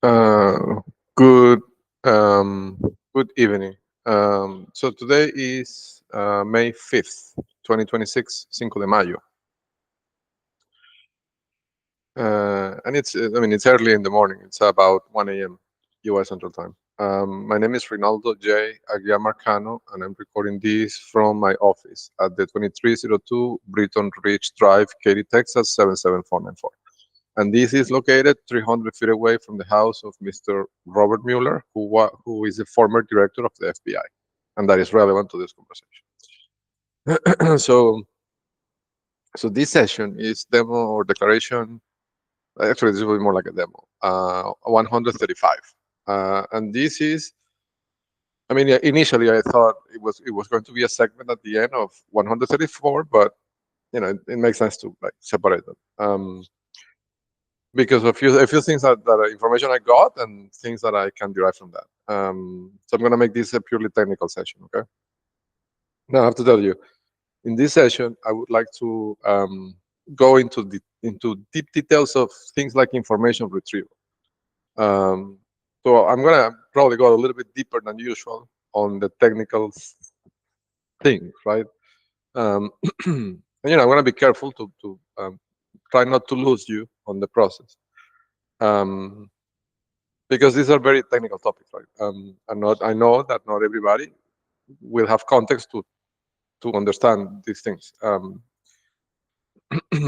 Uh, good um, good evening. So today is May 5th, 2026, Cinco de Mayo, and it's early in the morning. It's about 1 a.m. U.S. Central Time. My name is Rinaldo J. Aguiar Marcano, and I'm recording this from my office at the 2302 Britton Ridge Drive, Katy, Texas 77494. And this is located 300 feet away from the house of Mr. Robert Mueller, who is the former director of the FBI, and that is relevant to this conversation. So this session is demo or declaration. Actually, this will be more like a demo. 135, and this is. I mean, yeah, initially I thought it was going to be a segment at the end of 134, but it makes sense to like separate them. Because a few things that information I got and things that I can derive from that. So I'm gonna make this a purely technical session. Okay. Now I have to tell you, in this session, I would like to go into deep details of things like information retrieval. Um, so I'm gonna probably go a little bit deeper than usual on the technical things, right? And I'm gonna be careful to try not to lose you on the process. Um, because these are very technical topics, right? I know that not everybody will have context to understand these things,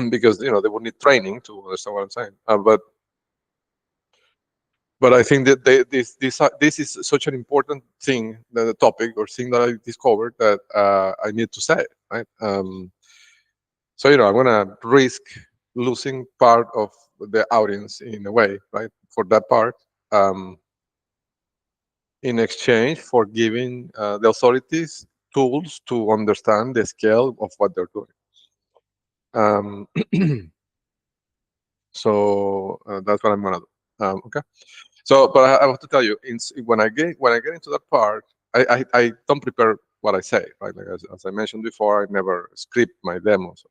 because they would need training to understand what I'm saying. But I think that this is such an important thing, the topic or thing that I discovered that I need to say, right? So I'm gonna risk losing part of the audience in a way, right? For that part. Um, in exchange for giving the authorities tools to understand the scale of what they're doing. Um, so that's what I'm gonna do. Okay. So, but I have to tell you, when I get into that part, I don't prepare what I say, right? Like as I mentioned before, I never script my demos.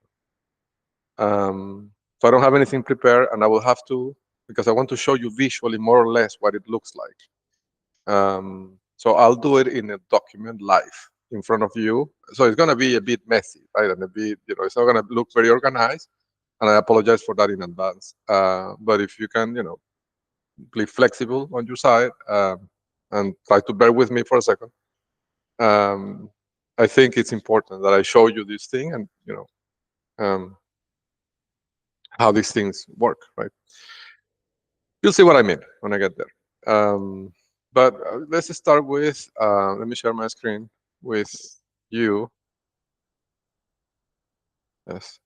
So I don't have anything prepared, and I will have to because I want to show you visually more or less what it looks like. So I'll do it in a document live in front of you. So it's gonna be a bit messy, right? And a bit, it's not gonna look very organized. And I apologize for that in advance. But if you can, be flexible on your side, and try to bear with me for a second. Um, I think it's important that I show you this thing and um, how these things work, right? You'll see what I mean when I get there. But let's start with, let me share my screen with you. Yes.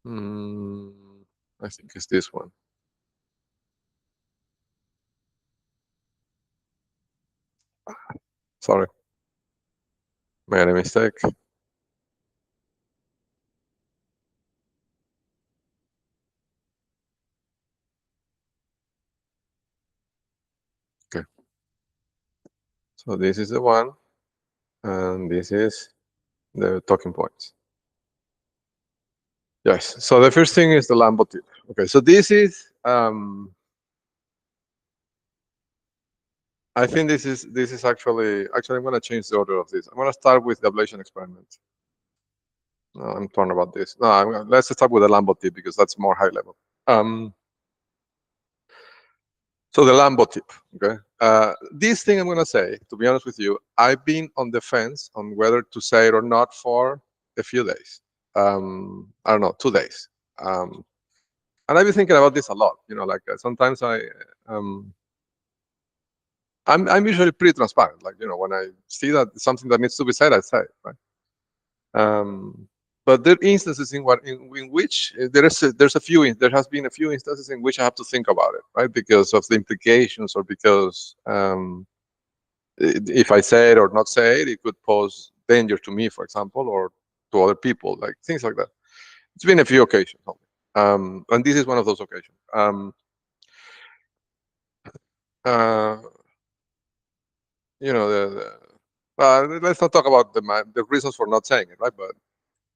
Mm, I think it's this one. Sorry, made a mistake. Okay. So this is the one, and this is the talking points. Yes. So the first thing is the Lambo tip. Okay. So this is. I think this is actually I'm going to change the order of this. I'm going to start with the ablation experiment. No, I'm torn about this. No, let's start with the Lambo tip because that's more high level. So the Lambo tip. Okay. This thing I'm going to say, to be honest with you, I've been on the fence on whether to say it or not for a few days. I don't know, 2 days. And I've been thinking about this a lot. Like sometimes I'm usually pretty transparent. Like when I see that it's something that needs to be said, I say it, right? But there are instances in which there has been a few instances in which I have to think about it, right? Because of the implications, or because if I say it or not say it, it could pose danger to me, for example, or to other people, like things like that. It's been a few occasions, and this is one of those occasions. Uh, you know, let's not talk about the reasons for not saying it, right? But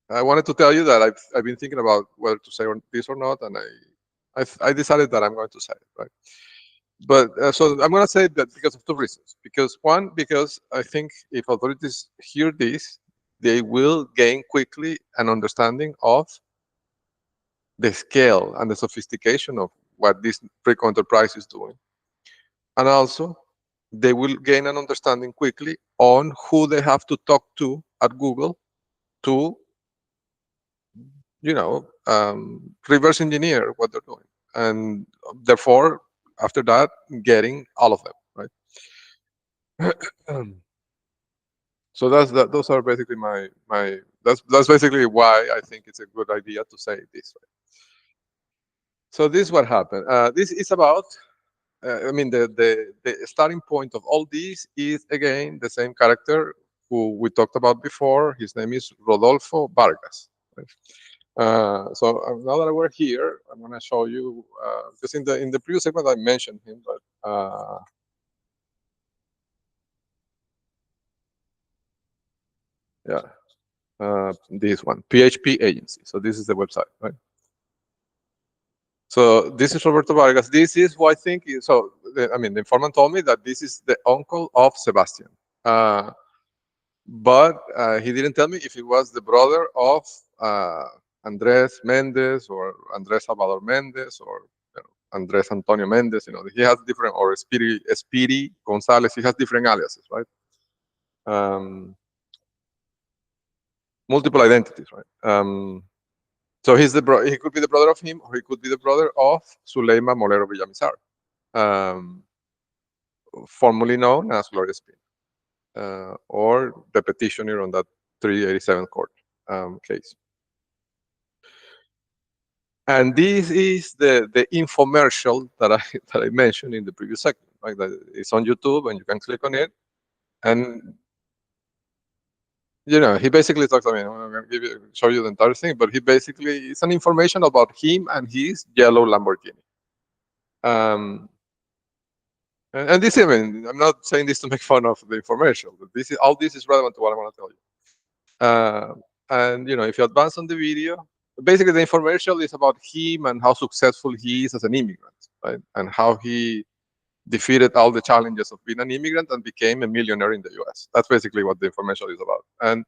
I wanted to tell you that I've been thinking about whether to say this or not, and I decided that I'm going to say it, right? But so I'm going to say that because of two reasons. Because one, because I think if authorities hear this, they will gain quickly an understanding of the scale and the sophistication of what this Preco enterprise is doing, and also they will gain an understanding quickly on who they have to talk to at Google to, reverse engineer what they're doing, and therefore, after that, getting all of them right. So those are basically my that's basically why I think it's a good idea to say it this way. So this is what happened. This is about. I mean, the starting point of all this is again the same character who we talked about before. His name is Rodolfo Vargas. Right? Now that we're here, I'm going to show you because in the previous segment I mentioned him, but yeah, this one, PHP Agency. So this is the website, right? So this is Roberto Vargas. This is who I think is, so. The informant told me that this is the uncle of Sebastian, but he didn't tell me if it was the brother of Andres Mendez or Andres Salvador Mendez or Andres Antonio Mendez. He has different, or Speedy Gonzalez. He has different aliases, right? Um, Multiple identities, right? So he could be the brother of him, or he could be the brother of Zuleima Molero Villamizar, um, formerly known as Gloria Spin, or the petitioner on that 387 court case. And this is the infomercial that I that I mentioned in the previous segment. Right? That it's on YouTube, and you can click on it. And he basically talks. I mean, I'm going to show you the entire thing, but he basically it's an information about him and his yellow Lamborghini. Um, and this, I mean, I'm not saying this to make fun of the information, but this is relevant to what I want to tell you. And if you advance on the video, basically the information is about him and how successful he is as an immigrant, right? And how he defeated all the challenges of being an immigrant and became a millionaire in the US. That's basically what the information is about. And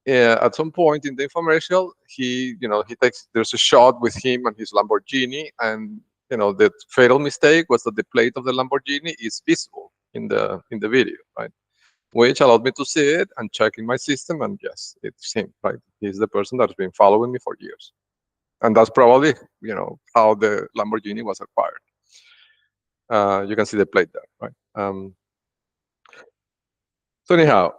at some point in the infomercial, he takes there's a shot with him and his Lamborghini, and the fatal mistake was that the plate of the Lamborghini is visible in the video, right? Which allowed me to see it and check in my system, and yes, it's him, right? He's the person that's been following me for years, and that's probably how the Lamborghini was acquired. You can see the plate there, right? So anyhow,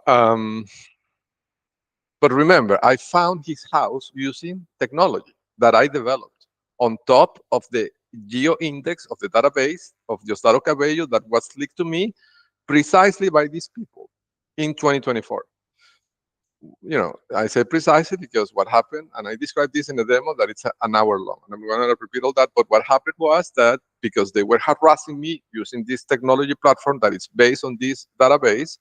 but remember, I found his house using technology that I developed on top of the geo index of the database of Diosdado Cabello that was leaked to me precisely by these people in 2024. I say precisely because what happened, and I described this in a demo that it's an hour long, and I'm going to repeat all that. But what happened was that because they were harassing me using this technology platform that is based on this database,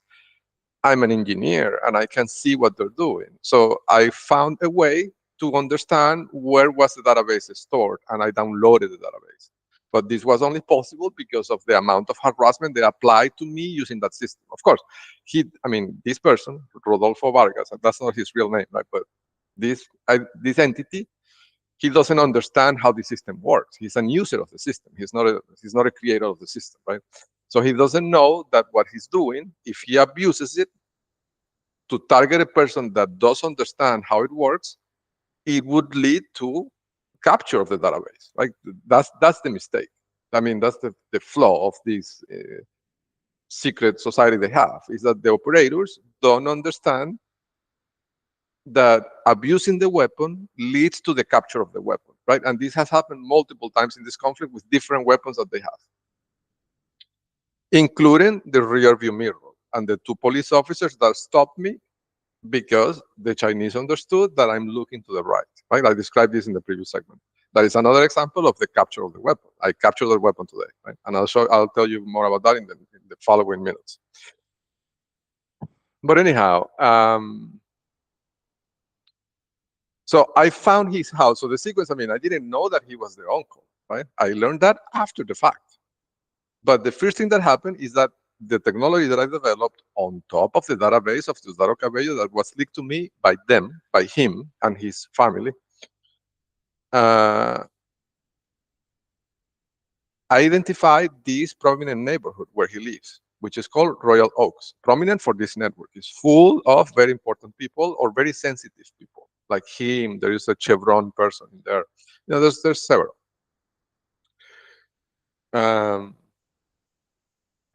I'm an engineer and I can see what they're doing. So I found a way to understand where was the database stored, and I downloaded the database. But this was only possible because of the amount of harassment they applied to me using that system. Of course, this person, Rodolfo Vargas, that's not his real name, right? But this entity, he doesn't understand how the system works. He's an user of the system. He's not a creator of the system, right? So he doesn't know that what he's doing, if he abuses it to target a person that does understand how it works, it would lead to capture of the database. Right? That's the mistake. I mean, that's the flaw of this secret society they have, is that the operators don't understand that abusing the weapon leads to the capture of the weapon, right? And this has happened multiple times in this conflict with different weapons that they have, including the rear view mirror. And the two police officers that stopped me because the Chinese understood that I'm looking to the right. Right? I described this in the previous segment. That is another example of the capture of the weapon. I captured the weapon today, right? And I'll tell you more about that in the following minutes. But anyhow, So I found his house. So the sequence, I mean, I didn't know that he was the uncle, right? I learned that after the fact. But the first thing that happened is that the technology that I developed on top of the database of Bizarro Cabello that was leaked to me by them, by him and his family, uh, I identified this prominent neighborhood where he lives, which is called Royal Oaks. Prominent for this network is full of very important people or very sensitive people, like him. There is a Chevron person in there. There's several. Um,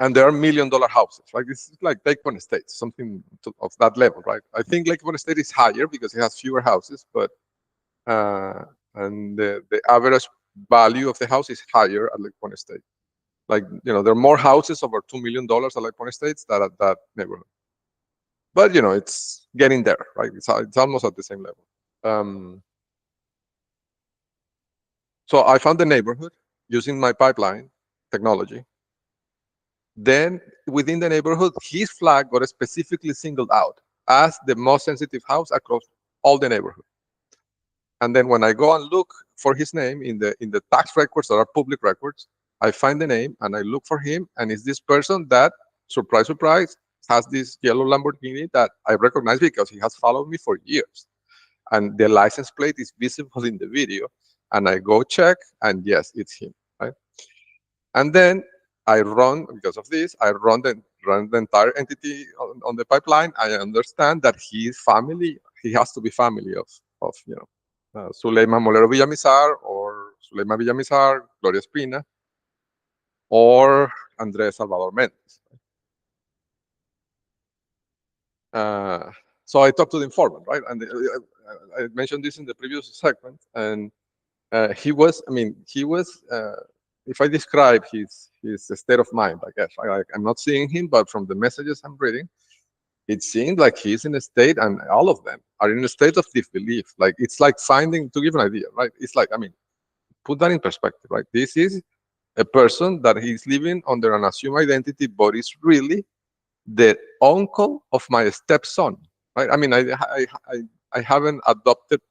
and there are $1 million houses. Like this is like Lake Bonne State, something of that level, right? I think Lake Bonne State is higher because it has fewer houses, but uh, and the average value of the house is higher at Lake Bonne State. Like there are more houses over $2 million at Lake Bonne State than at that neighborhood. But it's getting there, right? It's almost at the same level. So I found the neighborhood using my pipeline technology. Then within the neighborhood, his flag got specifically singled out as the most sensitive house across all the neighborhood. And then when I go and look for his name in the tax records that are public records, I find the name and I look for him, and it's this person that, surprise, surprise, has this yellow Lamborghini that I recognize because he has followed me for years. And the license plate is visible in the video. And I go check, and yes, it's him, right? And then I run, because of this, I run the entire entity on the pipeline. I understand that he has to be family of Zuleima Molero Villamizar, or Zuleima Villamizar, Gloria Espina, or Andres Salvador Mendes. So I talked to the informant, right? And I mentioned this in the previous segment, and he was, if I describe his state of mind, I guess, I'm not seeing him, but from the messages I'm reading, it seems like he's in a state, and all of them are in a state of disbelief. Like, it's like finding, to give an idea, right? It's like, put that in perspective, right? This is a person that he's living under an assumed identity, but is really the uncle of my stepson, right? I haven't adopted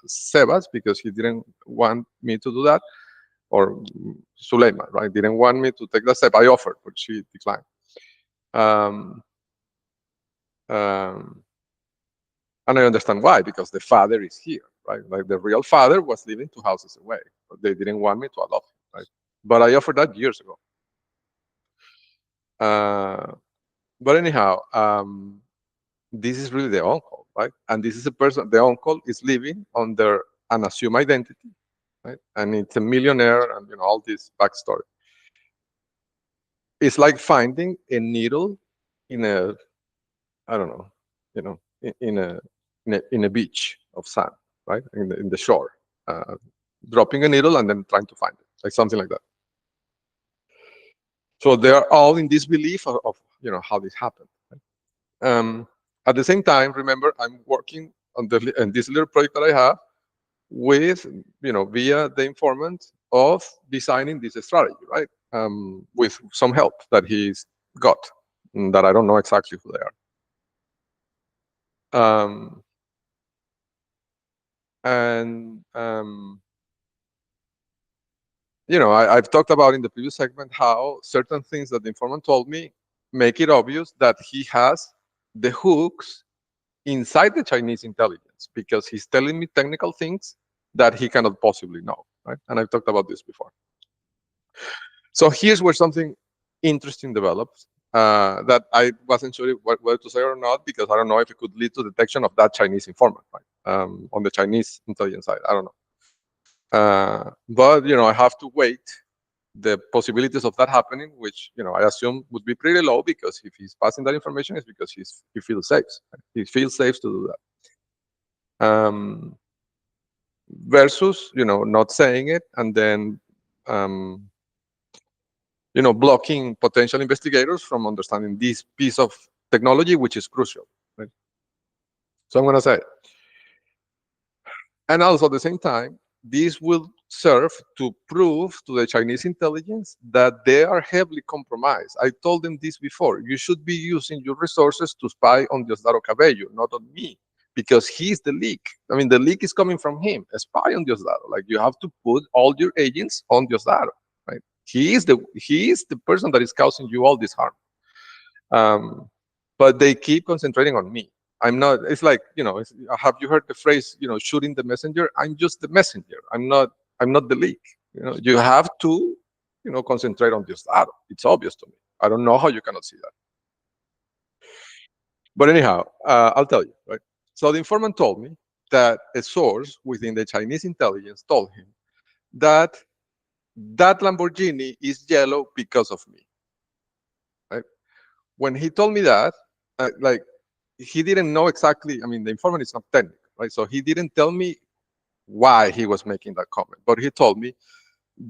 Sebas because he didn't want me to do that, or Suleima, right? Didn't want me to take that step. I offered, but she declined. Um, um, and I understand why, because the father is here, right? Like the real father was living 2 houses away, but they didn't want me to adopt him, right? But I offered that years ago. But anyhow, this is really the uncle, right? And this is a person, the uncle is living under an assumed identity, right? And it's a millionaire, and all this backstory. It's like finding a needle in a, I don't know, in a beach of sand, right? In the shore, dropping a needle and then trying to find it, like something like that. So they are all in disbelief of how this happened. Right? At the same time, remember, I'm working on this little project that I have with, via the informant, of designing this strategy, right? With some help that he's got, that I don't know exactly who they are. I've talked about in the previous segment how certain things that the informant told me make it obvious that he has the hooks inside the Chinese intelligence, because he's telling me technical things that he cannot possibly know, right? And I've talked about this before. So here's where something interesting develops, that I wasn't sure whether to say or not, because I don't know if it could lead to detection of that Chinese informant, right? On the Chinese intelligence side, I don't know. But I have to wait the possibilities of that happening, which I assume would be pretty low, because if he's passing that information, it's because he feels safe. Right? He feels safe to do that. Versus not saying it, and then blocking potential investigators from understanding this piece of technology, which is crucial. Right? So I'm going to say it. And also at the same time, this will serve to prove to the Chinese intelligence that they are heavily compromised. I told them this before. You should be using your resources to spy on Diosdado Cabello, not on me, because he's the leak. I mean, the leak is coming from him. A spy on Diosdado. Like, you have to put all your agents on Diosdado, right? He is the person that is causing you all this harm. Um, but they keep concentrating on me. I'm not. It's like, have you heard the phrase, shooting the messenger? I'm just the messenger. I'm not. I'm not the leak. You have to, concentrate on Diosdado. It's obvious to me. I don't know how you cannot see that. But anyhow, I'll tell you, right? So the informant told me that a source within the Chinese intelligence told him that that Lamborghini is yellow because of me, right? When he told me that, like, he didn't know exactly. I mean, the informant is not technical, right? So he didn't tell me why he was making that comment, but he told me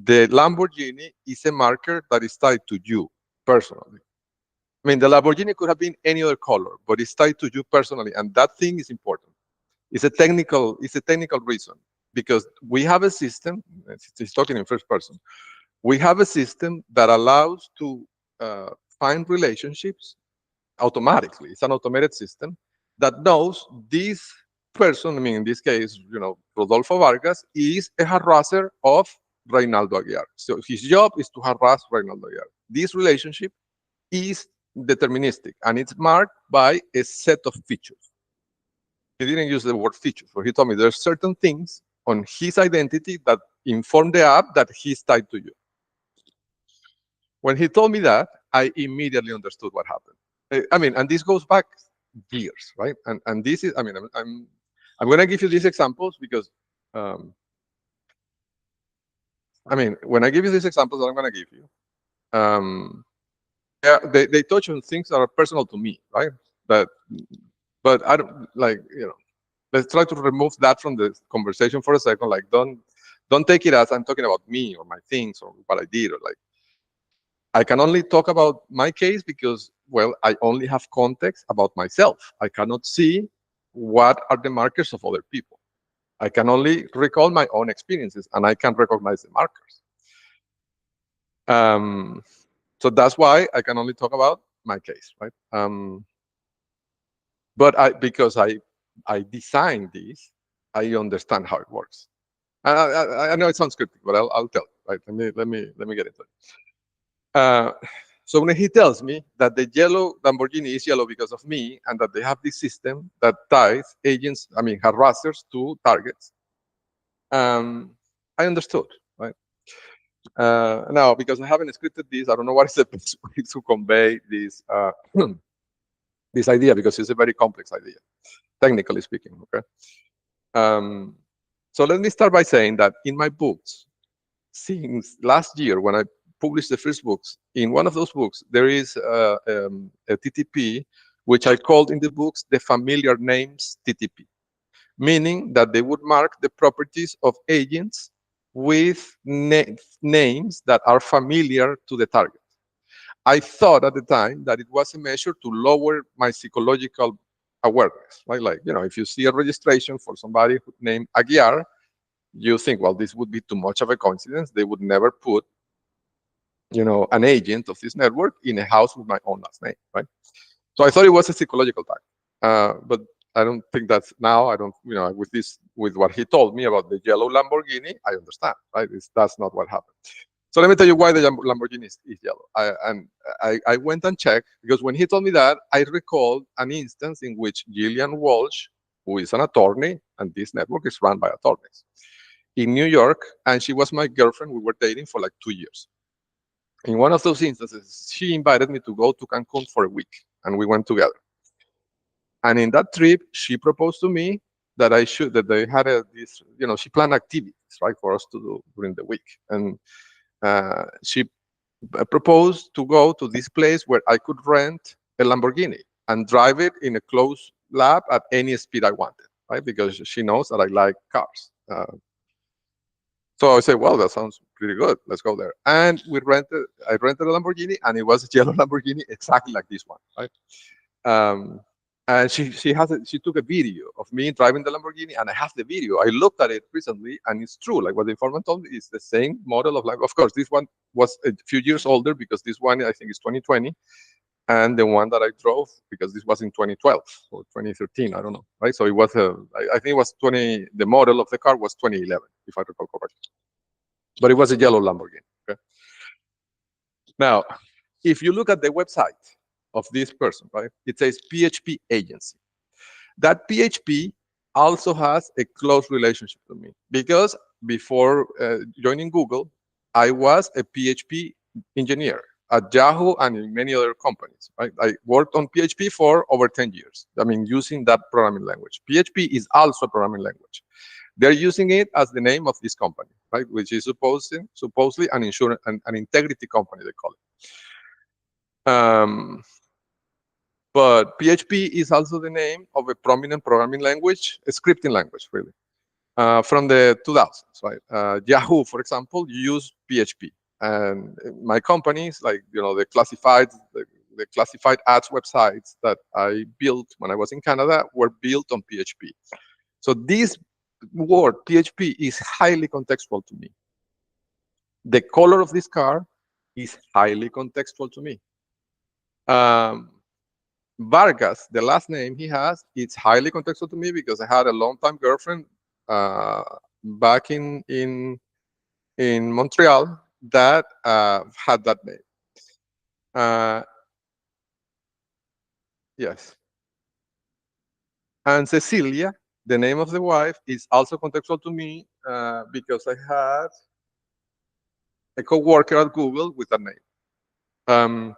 the Lamborghini is a marker that is tied to you personally. I mean, the Lamborghini could have been any other color, but it's tied to you personally, and that thing is important. It's a technical reason, because we have a system. It's talking in first person. We have a system that allows to find relationships automatically. It's an automated system that knows this person. I mean, in this case, Rodolfo Vargas is a harasser of Reinaldo Aguiar. So his job is to harass Reinaldo Aguiar. This relationship is deterministic, and it's marked by a set of features. He didn't use the word features, but he told me there's certain things on his identity that inform the app that he's tied to you. When he told me that, I immediately understood what happened. I mean, and this goes back years, right? And this is, I mean, I'm going to give you these examples because, I mean, when I give you these examples that I'm going to give you, yeah, they touch on things that are personal to me, right? But but I don't like, let's try to remove that from the conversation for a second. Like, don't take it as I'm talking about me or my things or what I did, or like, I can only talk about my case because, well, I only have context about myself. I cannot see what are the markers of other people. I can only recall my own experiences, and I can recognize the markers. So that's why I can only talk about my case, right? But because I designed this, I understand how it works. I know it sounds cryptic, but I'll tell you, right? Let me get into it. So when he tells me that the yellow Lamborghini is yellow because of me, and that they have this system that ties agents, I mean, harassers to targets, I understood, right? Now, because I haven't scripted this, I don't know what is the best way to convey this this idea, because it's a very complex idea, technically speaking. Okay. So let me start by saying that in my books, since last year when I published the first books, in one of those books there is a TTP, which I called in the books the familiar names TTP, meaning that they would mark the properties of agents with names that are familiar to the target. I thought at the time that it was a measure to lower my psychological awareness, right? Like, if you see a registration for somebody named Aguiar, you think, well, this would be too much of a coincidence. They would never put, an agent of this network in a house with my own last name, right? So I thought it was a psychological tactic. But I don't think that's now. I don't, with what he told me about the yellow Lamborghini, I understand, right? That's not what happened. So let me tell you why the Lamborghini is yellow. I went and checked, because when he told me that, I recalled an instance in which Gillian Walsh, who is an attorney, and this network is run by attorneys, in New York, and she was my girlfriend. We were dating for like 2 years. In one of those instances, she invited me to go to Cancun for a week, and we went together. And in that trip, she proposed to me that they had this, she planned activities, right, for us to do during the week. And she proposed to go to this place where I could rent a Lamborghini and drive it in a closed lap at any speed I wanted, right? Because she knows that I like cars. So I said, well, that sounds pretty good. Let's go there. And I rented a Lamborghini, and it was a yellow Lamborghini, exactly like this one, right? And she took a video of me driving the Lamborghini, and I have the video. I looked at it recently, and it's true. Like what the informant told me, is the same model of Lamborghini. Of course, this one was a few years older, because this one I think is 2020. and the one that I drove, because this was in 2012 or 2013, I don't know, right? So it was I think it was 20. The model of the car was 2011, if I recall correctly, but it was a yellow Lamborghini. Okay. Now, if you look at the website of this person, right, it says PHP agency. That PHP also has a close relationship to me because before joining Google, I was a PHP engineer at Yahoo and in many other companies. Right? I worked on PHP for over 10 years. I mean, using that programming language. PHP is also a programming language. They're using it as the name of this company, right? Which is supposedly an insurance, an integrity company, they call it. But PHP is also the name of a prominent programming language, a scripting language, really, from the 2000s, right? Yahoo, for example, use PHP, and my companies, like the classified ads websites that I built when I was in Canada, were built on PHP. So this word PHP is highly contextual to me. The color of this car is highly contextual to me. Vargas, the last name he has, it's highly contextual to me because I had a long-time girlfriend back in Montreal that had that name. Yes. And Cecilia, the name of the wife, is also contextual to me because I had a co-worker at Google with that name.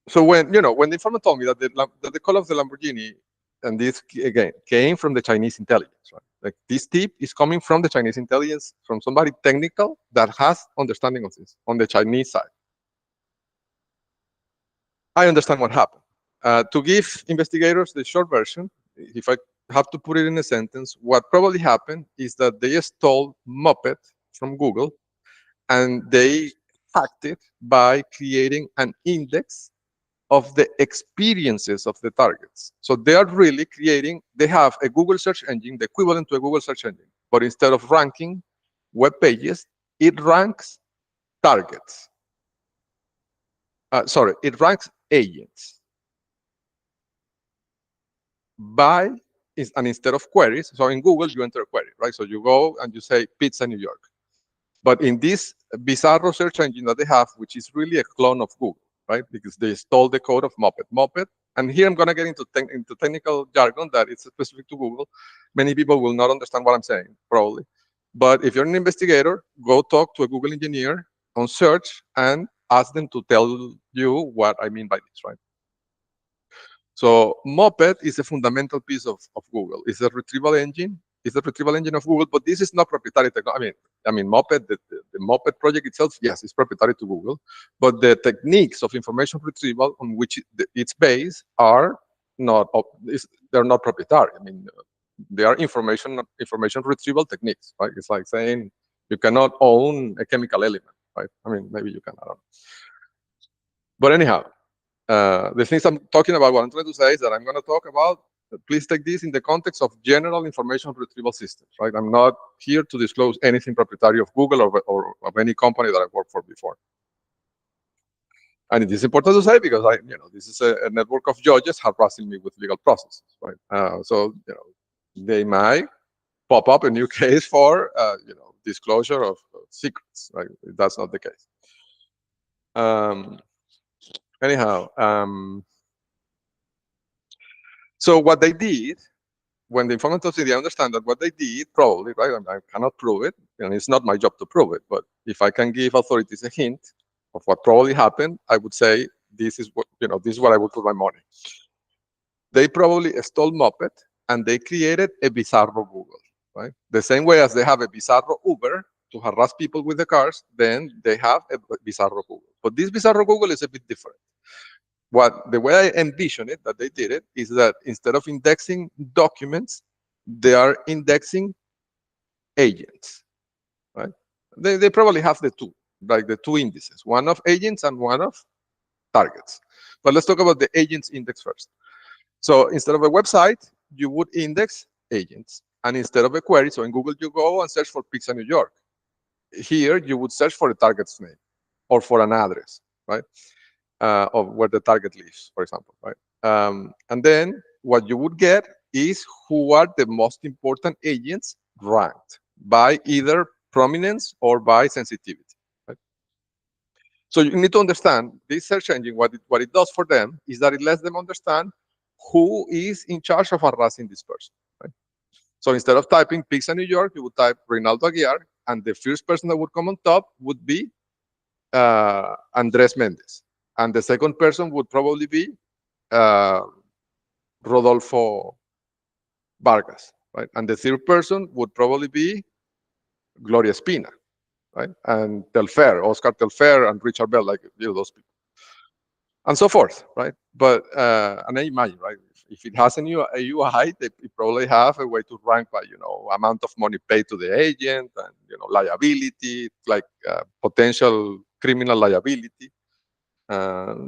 So when when the informant told me that the color of the Lamborghini, and this again came from the Chinese intelligence, right? Like this tip is coming from the Chinese intelligence, from somebody technical that has understanding of this on the Chinese side. I understand what happened. To give investigators the short version, if I have to put it in a sentence, what probably happened is that they stole Moped from Google and they hacked it by creating an index of the experiences of the targets. So they are really creating, they have a Google search engine, the equivalent to a Google search engine, but instead of ranking web pages, it ranks targets. Sorry, it ranks agents by, and instead of queries, so in Google, you enter a query, right? So you go and you say pizza New York. But in this Bizarro search engine that they have, which is really a clone of Google, right? Because they stole the code of Moped. And here I'm going to get into technical jargon that is specific to Google. Many people will not understand what I'm saying, probably. But if you're an investigator, go talk to a Google engineer on search and ask them to tell you what I mean by this, right? So Moped is a fundamental piece of Google. It's a retrieval engine. It's a retrieval engine of Google, but this is not proprietary technology. I mean, Moped, the Moped project itself, yes, it's proprietary to Google, but the techniques of information retrieval on which it's based are not. They're not proprietary. I mean, they are information retrieval techniques, right? It's like saying you cannot own a chemical element, right? I mean, maybe you can. I don't know. But anyhow, the things I'm talking about, what I'm trying to say is that I'm going to talk about, please take this in the context of general information retrieval systems, right? I'm not here to disclose anything proprietary of Google or of any company that I've worked for before. And it is important to say because this is a network of judges harassing me with legal processes, right? So they might pop up a new case for disclosure of secrets, right? That's not the case. Anyhow, so what they did when the informant told me, they understand that what they did probably, right? I cannot prove it, and it's not my job to prove it. But if I can give authorities a hint of what probably happened, I would say this is what I would put my money. They probably stole Moped and they created a Bizarro Google, right? The same way as they have a Bizarro Uber to harass people with the cars, then they have a Bizarro Google. But this Bizarro Google is a bit different. The way I envision it, that they did it, is that instead of indexing documents, they are indexing agents, right? They probably have the two, like the two indices, one of agents and one of targets. But let's talk about the agents index first. So instead of a website, you would index agents. And instead of a query, so in Google, you go and search for Pizza New York. Here, you would search for a target's name or for an address. right? Of where the target lives, for example, right? And then what you would get is who are the most important agents ranked by either prominence or by sensitivity. Right? So you need to understand this search engine. What it does for them is that it lets them understand who is in charge of harassing this person. Right? So instead of typing Pizza New York, you would type Reynaldo Aguiar, and the first person that would come on top would be Andres Mendez, and the second person would probably be uh, Rodolfo Vargas, right? And the third person would probably be Gloria Espina, right? And Telfair, Oscar Telfair, and Richard Bell, like those people, and so forth, right? But and I imagine, right? If it has a UI, they probably have a way to rank by amount of money paid to the agent and liability, like potential criminal liability.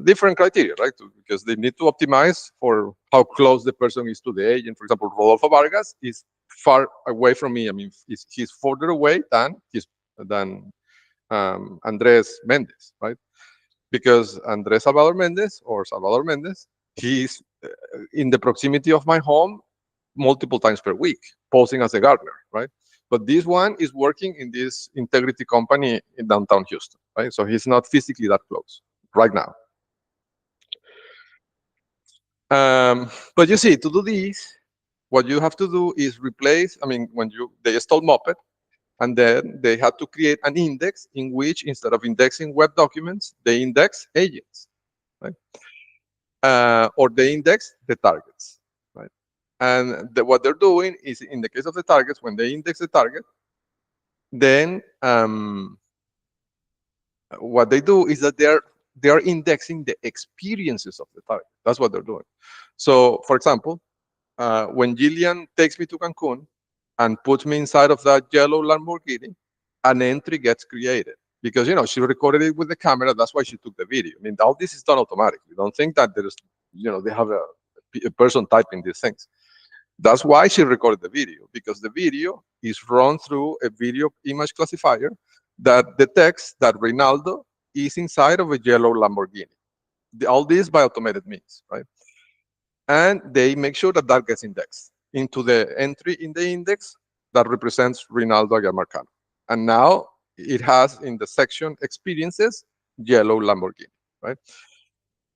Different criteria, right? Because they need to optimize for how close the person is to the agent. For example, Rodolfo Vargas is far away from me. I mean, he's further away than Andres Mendez, right? Because Andres Salvador Mendez, he's in the proximity of my home multiple times per week, posing as a gardener, right? But this one is working in this integrity company in downtown Houston, right? So he's not physically that close right now. But you see, to do this, what you have to do is replace. I mean, they install Moped, and then they had to create an index in which, instead of indexing web documents, they index agents, right? Or they index the targets, right? And what they're doing is, in the case of the targets, when they index the target, then what they do is that they're indexing the experiences of the target. That's what they're doing. So, for example, when Jillian takes me to Cancun and puts me inside of that yellow Lamborghini, an entry gets created because she recorded it with the camera. That's why she took the video. I mean, all this is done automatically. Don't think that there's they have a person typing these things. That's why she recorded the video, because the video is run through a video image classifier that detects that Reynaldo is inside of a yellow Lamborghini. All this by automated means, right? And they make sure that that gets indexed into the entry in the index that represents Reynaldo Aguiar. And now it has in the section experiences yellow Lamborghini, right?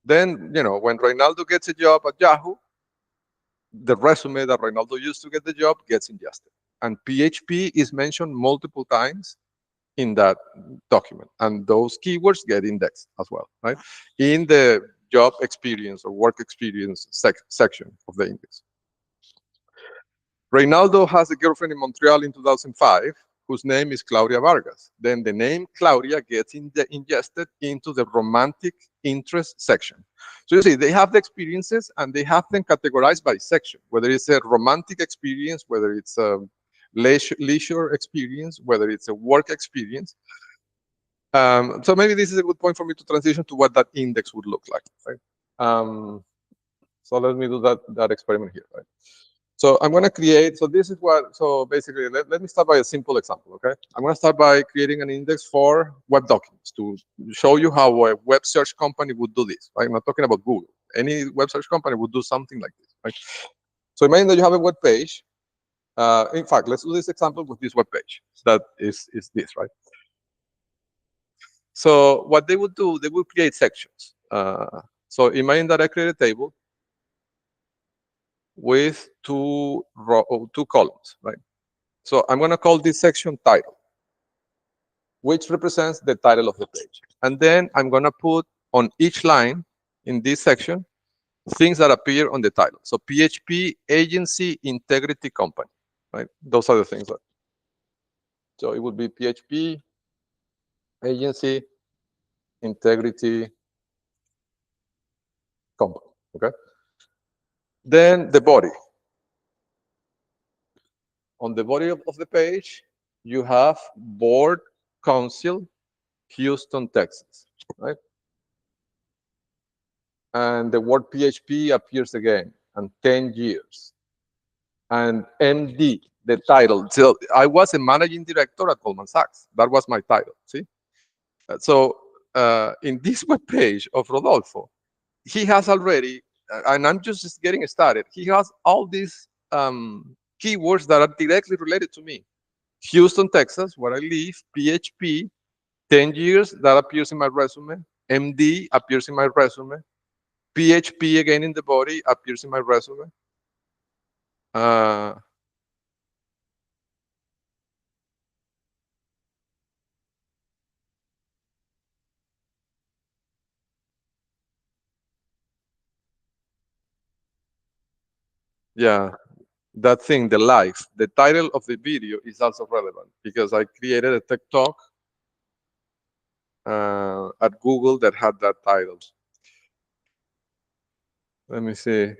Then, when Reynaldo gets a job at Yahoo, the resume that Reynaldo used to get the job gets ingested. And PHP is mentioned multiple times in that document. And those keywords get indexed as well, right? In the job experience or work experience section of the index. Reynaldo has a girlfriend in Montreal in 2005 whose name is Claudia Vargas. Then the name Claudia gets ingested into the romantic interest section. So you see, they have the experiences and they have them categorized by section, whether it's a romantic experience, whether it's a leisure experience, whether it's a work experience. So maybe this is a good point for me to transition to what that index would look like, right? So let me do that experiment here, right? So I'm going to create, so this is what, so basically, let me start by a simple example, okay? I'm going to start by creating an index for web documents to show you how a web search company would do this, right? I'm not talking about Google. Any web search company would do something like this, right? So imagine that you have a web page. In fact, let's do this example with this web page. That is this, right? So what they would do, they would create sections. So imagine that I create a table with two columns, right? So I'm going to call this section title, which represents the title of the page. And then I'm going to put on each line in this section things that appear on the title. So PHP Agency Integrity Company, right? Those are the things. So it would be PHP Agency Integrity Company, okay? Then the body. On the body of the page, you have Board Council, Houston, Texas, right? And the word PHP appears again, and 10 years. And MD, the title. So I was a managing director at Goldman Sachs. That was my title, see? So in this web page of Rodolfo, he has already, and I'm just getting started. He has all these keywords that are directly related to me. Houston, Texas, where I live, PHP, 10 years, that appears in my resume. MD appears in my resume. PHP again in the body appears in my resume. Uh, yeah, that thing, the life, the title of the video is also relevant because I created a tech talk at Google that had that title. Let me see.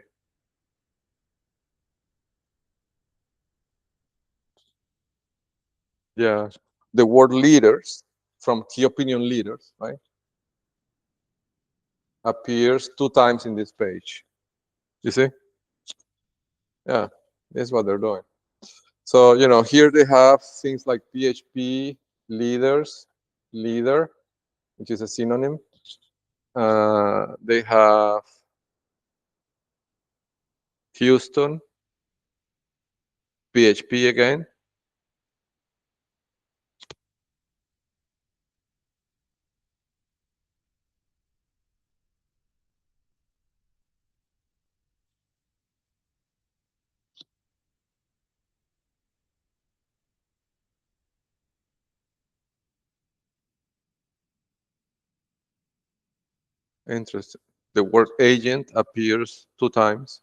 Yeah, the word leaders from key opinion leaders, right, appears 2 times in this page. You see? Yeah, that's what they're doing. So, here they have things like PHP leaders, leader, which is a synonym. They have Houston, PHP again. Interesting. The word agent appears 2 times.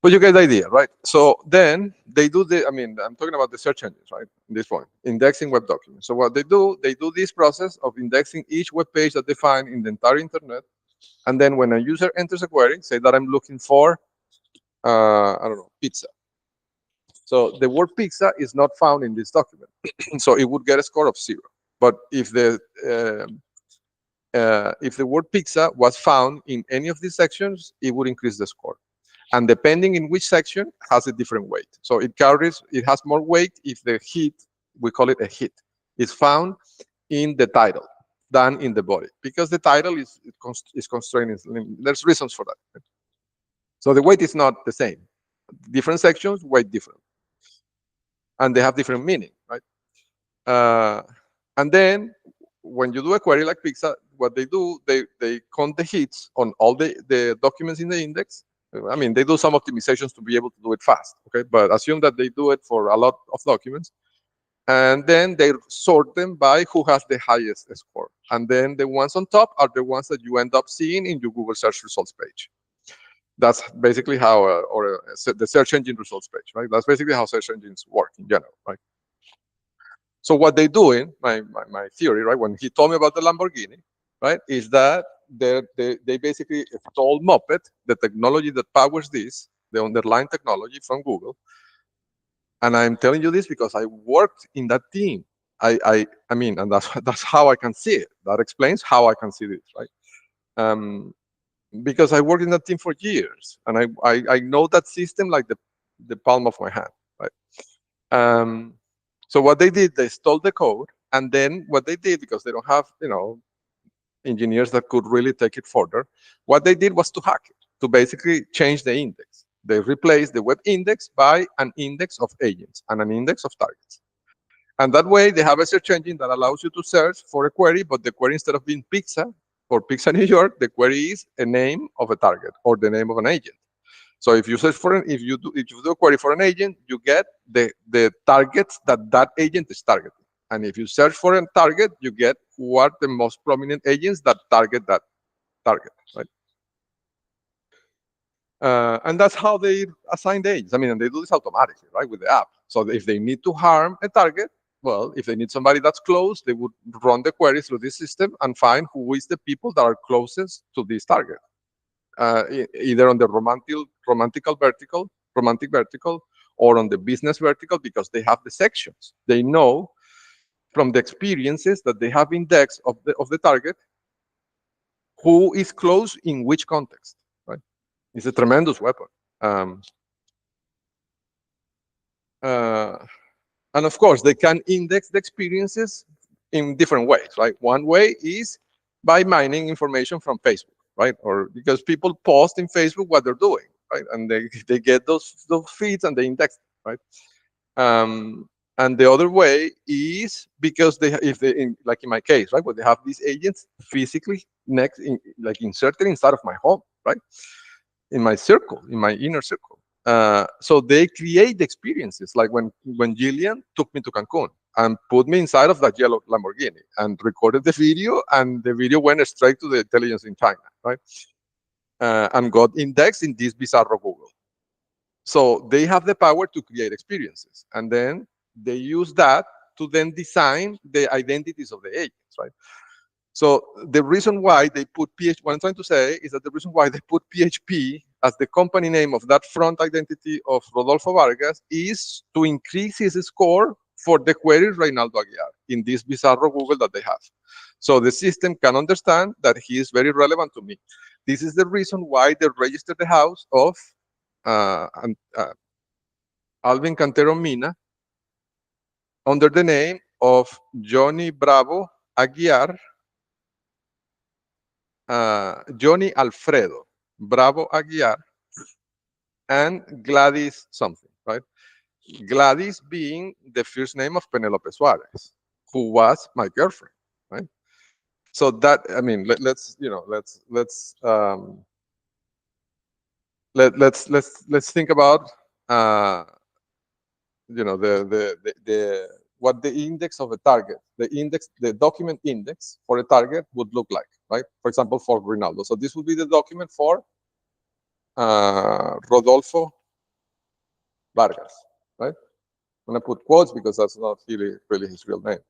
But you get the idea, right? So then they do I'm talking about the search engines, right? In this point, indexing web documents. So what they do this process of indexing each web page that they find in the entire internet. And then when a user enters a query, say that I'm looking for, I don't know, pizza. So the word pizza is not found in this document. So it would get a score of 0. But if the word pizza was found in any of these sections, it would increase the score. And depending in which section, has a different weight. So it has more weight if the hit, we call it a hit, is found in the title than in the body, because the title is constrained. There's reasons for that. So the weight is not the same. Different sections weight different, and they have different meaning, right? Uh, and then when you do a query like pizza, what they do, they count the hits on all the documents in the index. They do some optimizations to be able to do it fast, okay? But assume that they do it for a lot of documents. And then they sort them by who has the highest score. And then the ones on top are the ones that you end up seeing in your Google search results page. That's basically how, the search engine results page, right? That's basically how search engines work in general, right? So what they doing, my theory, right, when he told me about the Lamborghini, right, is that they basically stole Moped, the technology that powers this, the underlying technology from Google. And I'm telling you this because I worked in that team. And that's how I can see it. That explains how I can see this, right? Because I worked in that team for years, and I know that system like the palm of my hand, right? Um, so what they did, they stole the code, and then what they did, because they don't have engineers that could really take it further, what they did was to hack it, to basically change the index. They replaced the web index by an index of agents and an index of targets. And that way, they have a search engine that allows you to search for a query, but the query, instead of being pizza or pizza New York, the query is a name of a target or the name of an agent. So if you search for if you do a query for an agent, you get the targets that agent is targeting. And if you search for a target, you get who are the most prominent agents that target that target, right? And that's how they assign the agents. And they do this automatically, right, with the app. So if they need to harm a target, well, if they need somebody that's close, they would run the query through this system and find who is the people that are closest to this target, either on the romantic vertical, or on the business vertical, because they have the sections. They know from the experiences that they have indexed of the target who is close in which context, right? It's a tremendous weapon. Um, uh, And of course, they can index the experiences in different ways, right? One way is by mining information from Facebook, right? Or because people post in Facebook what they're doing, right? And they get those feeds and they index them, right? And the other way is because if they, like in my case, right, where they have these agents physically like inserted inside of my home, right, in my circle, in my inner circle. So they create the experiences, like when Jillian took me to Cancun and put me inside of that yellow Lamborghini and recorded the video, and the video went straight to the intelligence in China, right, and got indexed in this Bizarro Google. So they have the power to create experiences, and then they use that to then design the identities of the agents, right? So the reason why they put PHP, what I'm trying to say is that the reason why they put PHP as the company name of that front identity of Rodolfo Vargas is to increase his score for the query Reynaldo Aguiar in this Bizarro Google that they have. So the system can understand that he is very relevant to me. This is the reason why they registered the house of uh, Alvin Cantero Mina under the name of Johnny Bravo Aguiar, Johnny Alfredo Bravo Aguiar, and Gladys something, right? Gladys being the first name of Penelope Suarez, who was my girlfriend, right? So that, I mean, let's think about uh, the what the index of a target, the document index for a target would look like, right? For example, for Rinaldo. So this would be the document for Rodolfo Vargas, right? I'm gonna put quotes because that's not really his real name.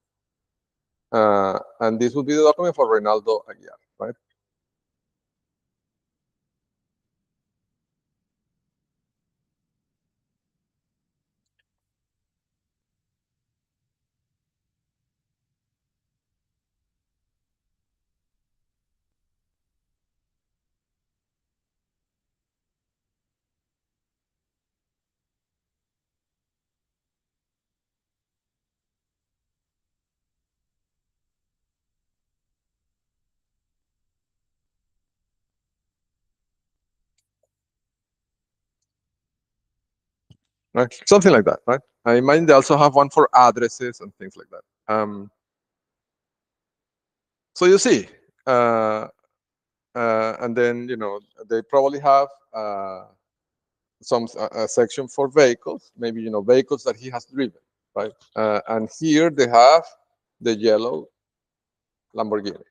And this would be the document for Reynaldo Aguiar, right? Right, something like that, right? I imagine they also have one for addresses and things like that. So you see, uh, and then they probably have some a section for vehicles, maybe vehicles that he has driven, right? And here they have the yellow Lamborghini,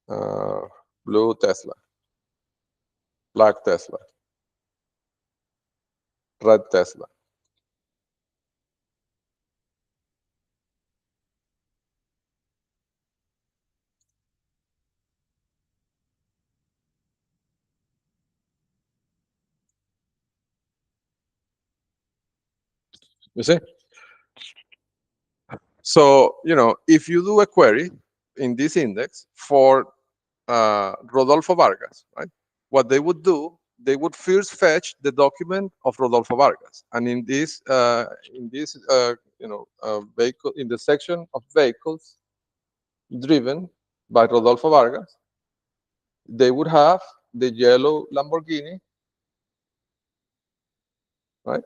uh, blue Tesla, black Tesla, red Tesla. You see? So, if you do a query in this index for Rodolfo Vargas, right? What they would do, they would first fetch the document of Rodolfo Vargas, and in this vehicle, in the section of vehicles driven by Rodolfo Vargas, they would have the yellow Lamborghini, right?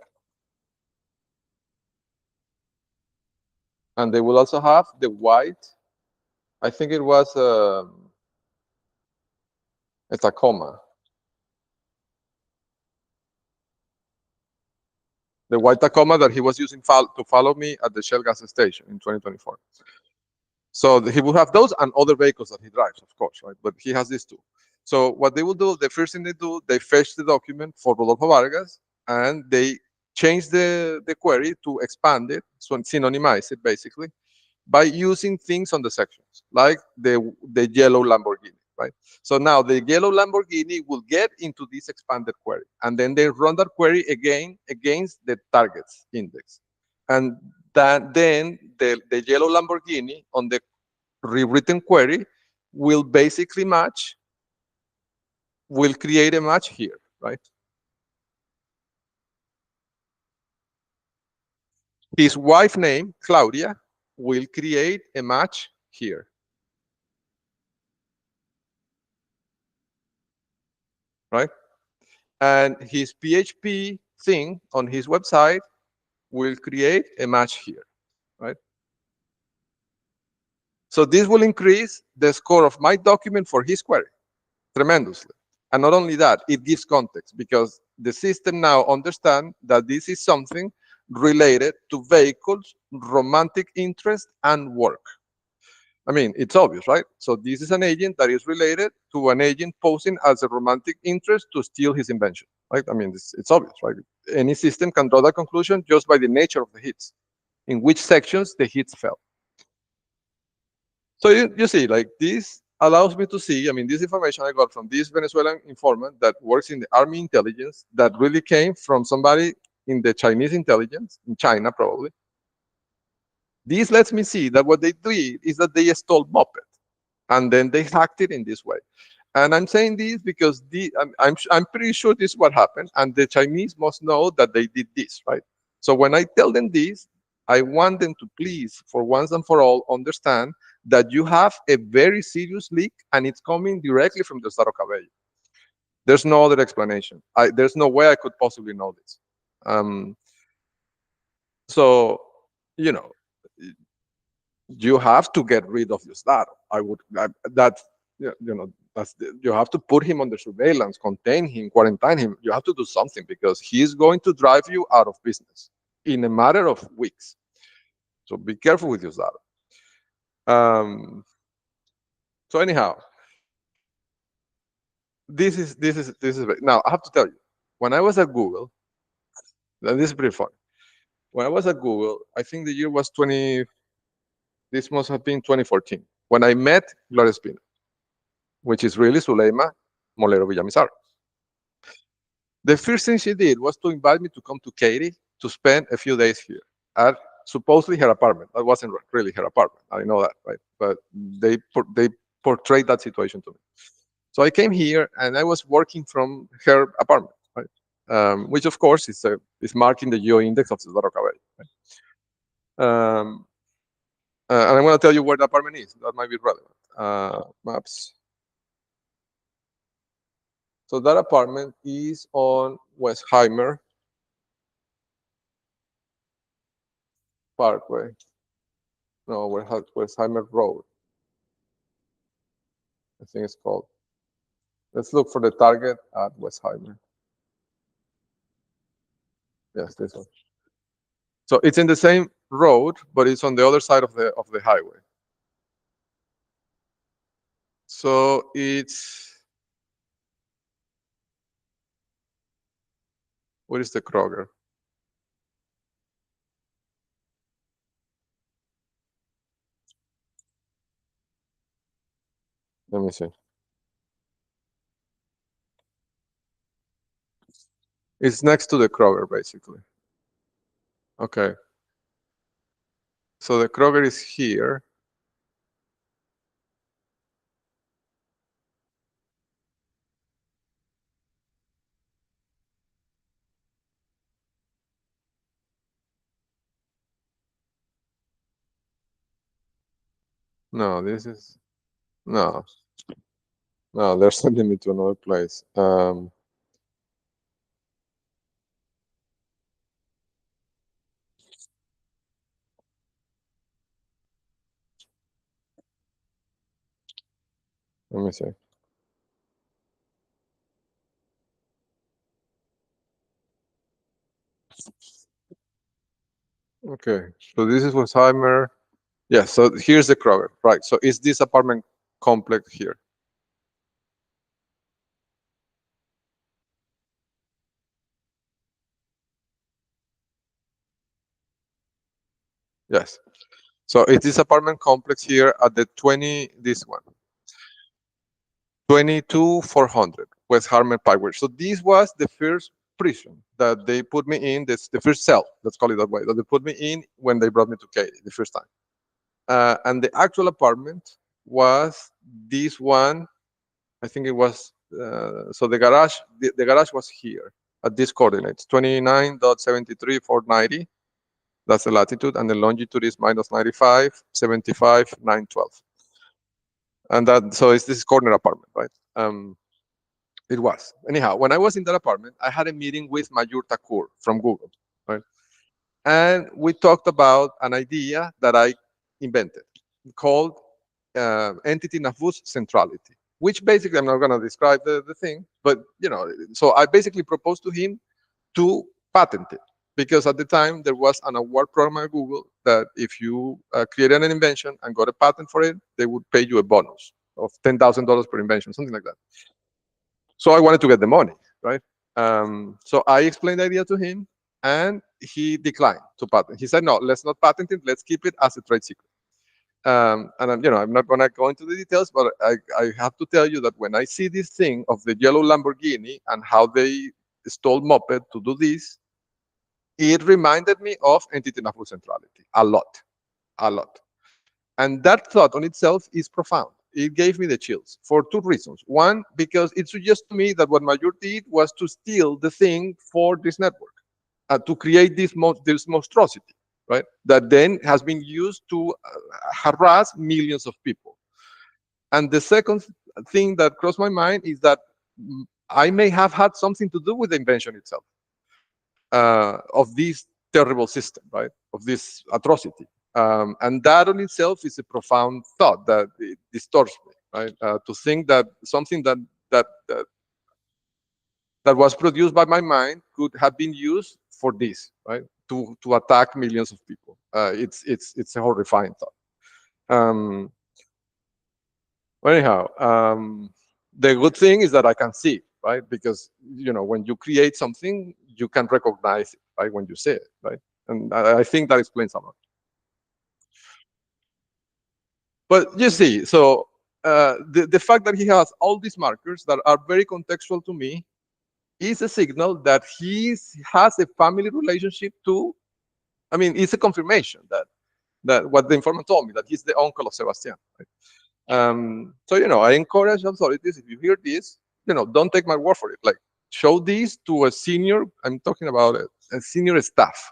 And they will also have the white. I think it was a Tacoma, the white Tacoma that he was using to follow me at the Shell gas station in 2024. So he will have those and other vehicles that he drives, of course, right? But he has these two. So what they will do, the first thing they do, they fetch the document for Rodolfo Vargas and they change the query to expand it, so synonymize it basically, by using things on the sections, like the yellow Lamborghini, right? So now the yellow Lamborghini will get into this expanded query, and then they run that query again against the targets index. And that then the yellow Lamborghini on the rewritten query will basically match, will create a match here, right? His wife name, Claudia, will create a match here, right? And his PHP thing on his website will create a match here, right? So this will increase the score of my document for his query tremendously. And not only that, it gives context because the system now understands that this is something related to vehicles, romantic interest, and work. I mean, it's obvious, right? So this is an agent that is related to an agent posing as a romantic interest to steal his invention, right? I mean, it's obvious, right? Any system can draw that conclusion just by the nature of the hits, in which sections the hits fell. So you see, like this allows me to see, I mean, this information I got from this Venezuelan informant that works in the army intelligence that really came from somebody in the Chinese intelligence, in China probably. This lets me see that what they did is that they stole Moped and then they hacked it in this way. And I'm saying this because I'm pretty sure this is what happened, and the Chinese must know that they did this, right? So when I tell them this, I want them to please, for once and for all, understand that you have a very serious leak, and it's coming directly from the Staro Cabello. There's no other explanation. There's no way I could possibly know this. Um, so, you know, you have to get rid of your Staro. That's, you have to put him under surveillance, contain him, quarantine him. You have to do something because he's going to drive you out of business in a matter of weeks. So be careful with your Staro. So anyhow, this is now I have to tell you, when I was at Google, and this is pretty funny. When I was at Google, I think the year was 20. This must have been 2014 when I met Gloria Espino, which is really Zuleima Molero Villamizar. The first thing she did was to invite me to come to Katy to spend a few days here at supposedly her apartment. That wasn't really her apartment. I know that, right? But they portrayed that situation to me. So I came here and I was working from her apartment, right? Which of course is marking the geo index of Cesaro Cabello. Right? And I'm going to tell you where the apartment is. That might be relevant. Maps. So that apartment is on Westheimer Parkway. No, Westheimer Road, I think it's called. Let's look for the target at Westheimer. Yes, this one. So it's in the same road, but it's on the other side of the highway. So it's, where is the Kroger? Let me see. It's next to the Kroger, basically. Okay. So the Kroger is here. No, this is no, no. They're sending me to another place. Let me see. Okay, so this is Westheimer. Yeah, so here's the Kroger, right? So it's this apartment complex here. Yes. So it's this apartment complex here at the 20, this one, 22,400 Westheimer Parkway. So this was the first prison that they put me in, this the first cell, let's call it that way, that they put me in when they brought me to Katy the first time. And the actual apartment was this one. I think it was, so the garage was here at these coordinates, 29.73,490. That's the latitude, and the longitude is minus 95, 75, 912. And that, so it's this corner apartment, right? It was. Anyhow, when I was in that apartment, I had a meeting with Mayur Thakur from Google, right? And we talked about an idea that I invented called entity nafus centrality, which basically, I'm not going to describe the thing, but so I basically proposed to him to patent it, because at the time there was an award program at Google that if you created an invention and got a patent for it, they would pay you a bonus of $10,000 per invention, something like that. So I wanted to get the money, right? So I explained the idea to him, and he declined to patent. He said, "No, let's not patent it. Let's keep it as a trade secret." And I'm not going to go into the details, but I have to tell you that when I see this thing of the yellow Lamborghini and how they stole moped to do this, it reminded me of entity nafu centrality a lot, a lot. And that thought on itself is profound. It gave me the chills for two reasons. One, because it suggests to me that what Major did was to steal the thing for this network, to create this monstrosity, right? That then has been used to harass millions of people. And the second thing that crossed my mind is that I may have had something to do with the invention itself, of this terrible system, right? Of this atrocity. And that on itself is a profound thought that it distorts me, right? To think that something that that that was produced by my mind could have been used for this, right? To attack millions of people. It's a horrifying thought. Um, anyhow, the good thing is that I can see, right? Because when you create something, you can recognize it, right? When you see it, right? And I think that explains a lot. But you see, so the fact that he has all these markers that are very contextual to me is a signal that he has a family relationship to. I mean, it's a confirmation that what the informant told me, that he's the uncle of Sebastian. Right? So I encourage authorities, if you hear this, don't take my word for it. Like, show this to a senior. I'm talking about a senior staff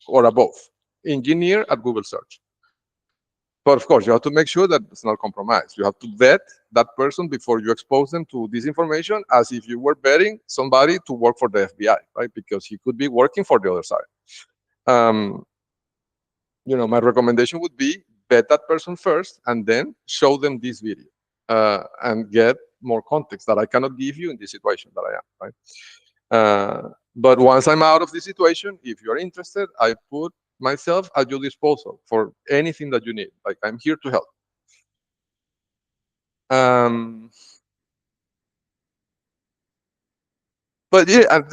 or above engineer at Google Search. But of course, you have to make sure that it's not compromised. You have to vet that person before you expose them to this information, as if you were vetting somebody to work for the FBI, right? Because he could be working for the other side. My recommendation would be vet that person first and then show them this video, and get more context that I cannot give you in this situation that I am, right? But once I'm out of this situation, if you're interested, I put myself at your disposal for anything that you need. Like, I'm here to help. But yeah, and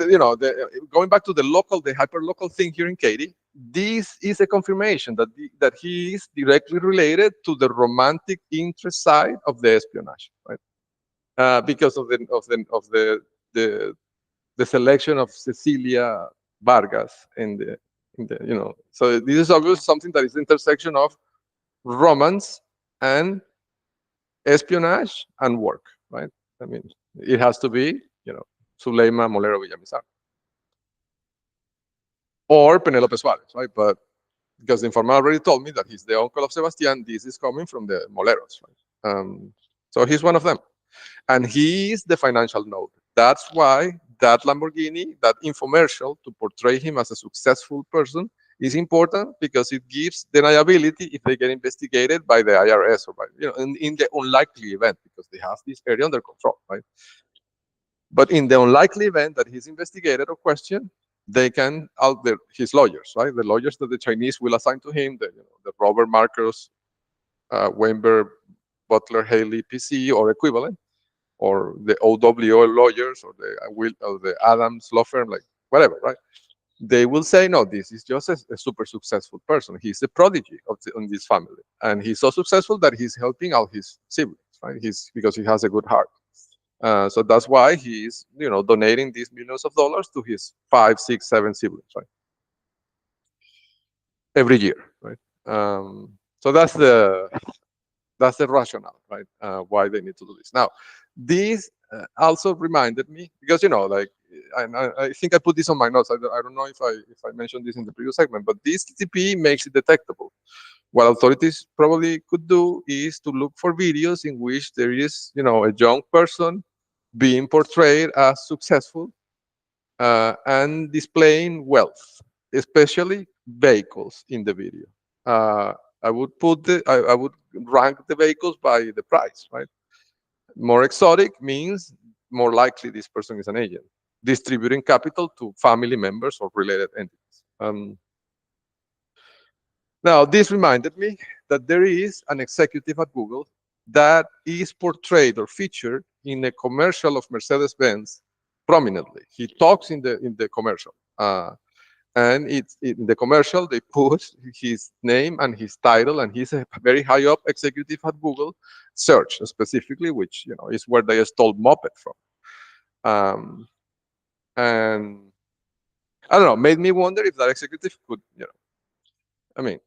going back to the hyper-local thing here in Katy, this is a confirmation that he is directly related to the romantic interest side of the espionage, right? Because of the selection of Cecilia Vargas so this is obviously something that is the intersection of romance and espionage and work, right? I mean, it has to be, Zuleima Molero Villamizar or Penelope Suarez, right? But because the informant already told me that he's the uncle of Sebastian, this is coming from the Moleros, right? So he's one of them. And he is the financial node. That's why that Lamborghini, that infomercial, to portray him as a successful person, is important, because it gives deniability if they get investigated by the IRS or by, in the unlikely event, because they have this area under control, right? But in the unlikely event that he's investigated or questioned, they can out his lawyers, right? The lawyers that the Chinese will assign to him, the Robert Marcos, Weinberg, Butler, Haley, PC or equivalent, or the OWO lawyers, or the Adams law firm, like whatever, right? They will say, no, this is just a super successful person. He's a prodigy in this family, and he's so successful that he's helping out his siblings, right? Because he has a good heart. So that's why he's, donating these millions of dollars to his 5, 6, 7 siblings, right? Every year, right? So that's the rationale, right? Why they need to do this. Now, this also reminded me, because like I think I put this on my notes. I don't know if I mentioned this in the previous segment, but this TTP makes it detectable. What authorities probably could do is to look for videos in which there is, a young person being portrayed as successful and displaying wealth, especially vehicles in the video. Uh, I would rank the vehicles by the price, right? More exotic means more likely this person is an agent, distributing capital to family members or related entities. Now, this reminded me that there is an executive at Google that is portrayed or featured in a commercial of Mercedes-Benz prominently. He talks in the commercial. And it's in the commercial they put his name and his title, and he's a very high up executive at Google search specifically, which is where they stole moped from. Um, and I don't know, made me wonder if that executive could, I mean,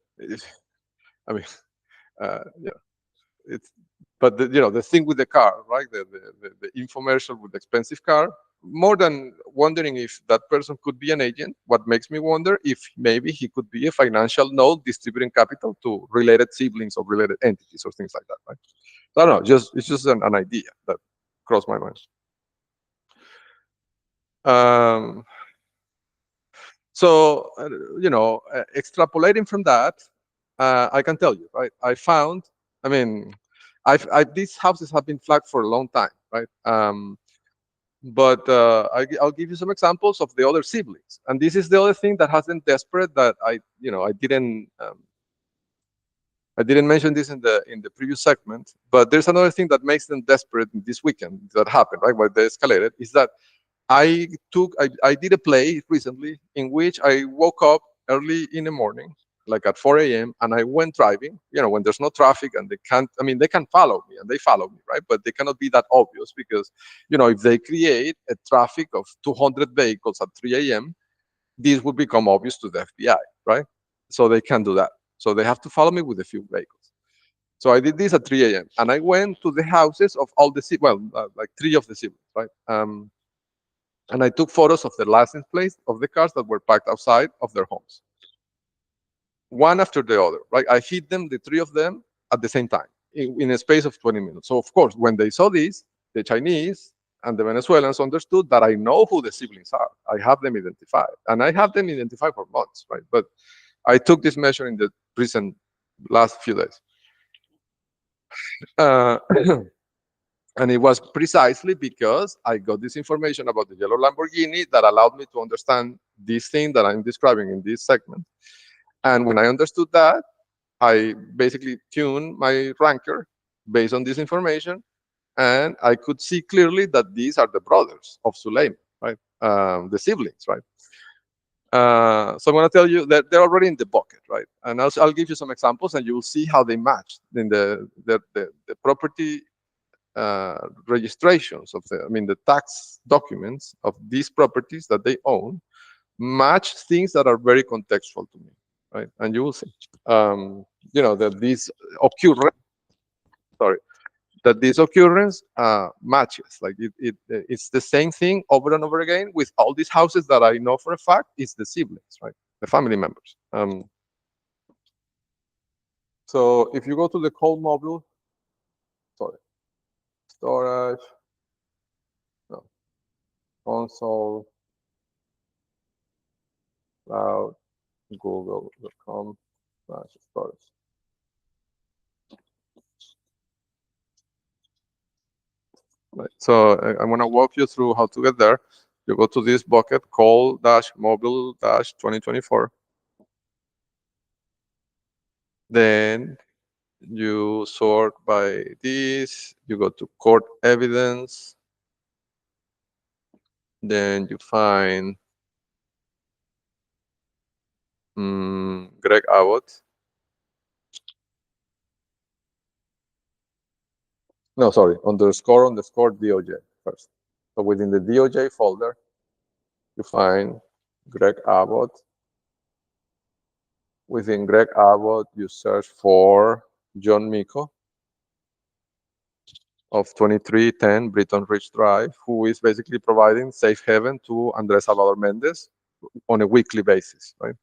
I mean, yeah, it's, but the thing with the car, right? The infomercial with the expensive car. More than wondering if that person could be an agent, what makes me wonder if maybe he could be a financial node distributing capital to related siblings or related entities or things like that, right? So I don't know. It's just an idea that crossed my mind. Um, so extrapolating from that, I can tell you, right? I found, I mean, these houses have been flagged for a long time, right? But I'll give you some examples of the other siblings, and this is the other thing that has them desperate that I didn't mention this in the previous segment, but there's another thing that makes them desperate this weekend that happened, right? Where they escalated is that I did a play recently in which I woke up early in the morning, like at 4 a.m., and I went driving, when there's no traffic and they can't, I mean, they can follow me and they follow me, right? But they cannot be that obvious because, if they create a traffic of 200 vehicles at 3 a.m., this would become obvious to the FBI, right? So they can't do that. So they have to follow me with a few vehicles. So I did this at 3 a.m. and I went to the houses of all the, like three of the siblings, right? And I took photos of the license plates of the cars that were parked outside of their homes, one after the other. Right, I hit them, the three of them, at the same time in a space of 20 minutes. So of course, when they saw this, the Chinese and the Venezuelans understood that I know who the siblings are. I have them identified, and I have them identified for months, right? But I took this measure in the recent last few days. Uh, And it was precisely because I got this information about the yellow Lamborghini that allowed me to understand this thing that I'm describing in this segment. And when I understood that, I basically tuned my ranker based on this information, and I could see clearly that these are the brothers of Suleiman, right? The siblings, right? So I'm going to tell you that they're already in the bucket, right? And I'll give you some examples, and you will see how they match in the property registrations of the tax documents of these properties that they own match things that are very contextual to me, right? And you will see, that these occurrence, sorry, that this occurrence matches, like it's the same thing over and over again with all these houses that I know for a fact it's the siblings, right? The family members. So if you go to the cold mobile, sorry, storage, no, console, cloud, google.com/storage. Right. So I'm going to walk you through how to get there. You go to this bucket, call-mobile-2024. Then you sort by this. You go to court evidence. Then you find Greg Abbott. No, sorry, underscore DOJ first. So within the DOJ folder, you find Greg Abbott. Within Greg Abbott, you search for John Miko. of 2310 Britton Ridge Drive, who is basically providing safe haven to Andres Salvador Mendez on a weekly basis, right?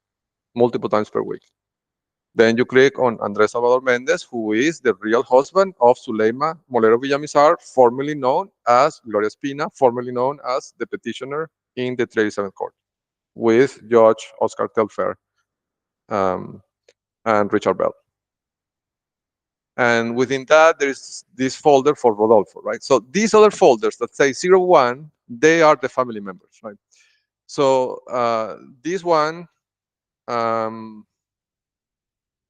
Multiple times per week. Then you click on Andres Salvador Mendez, who is the real husband of Zuleima Molero Villamizar, formerly known as Gloria Espina, formerly known as the petitioner in the 37th Court, with Judge Oscar Telfair um, and Richard Bell. And within that, there's this folder for Rodolfo, right? So these other folders that say 01, they are the family members, right? So this one, um,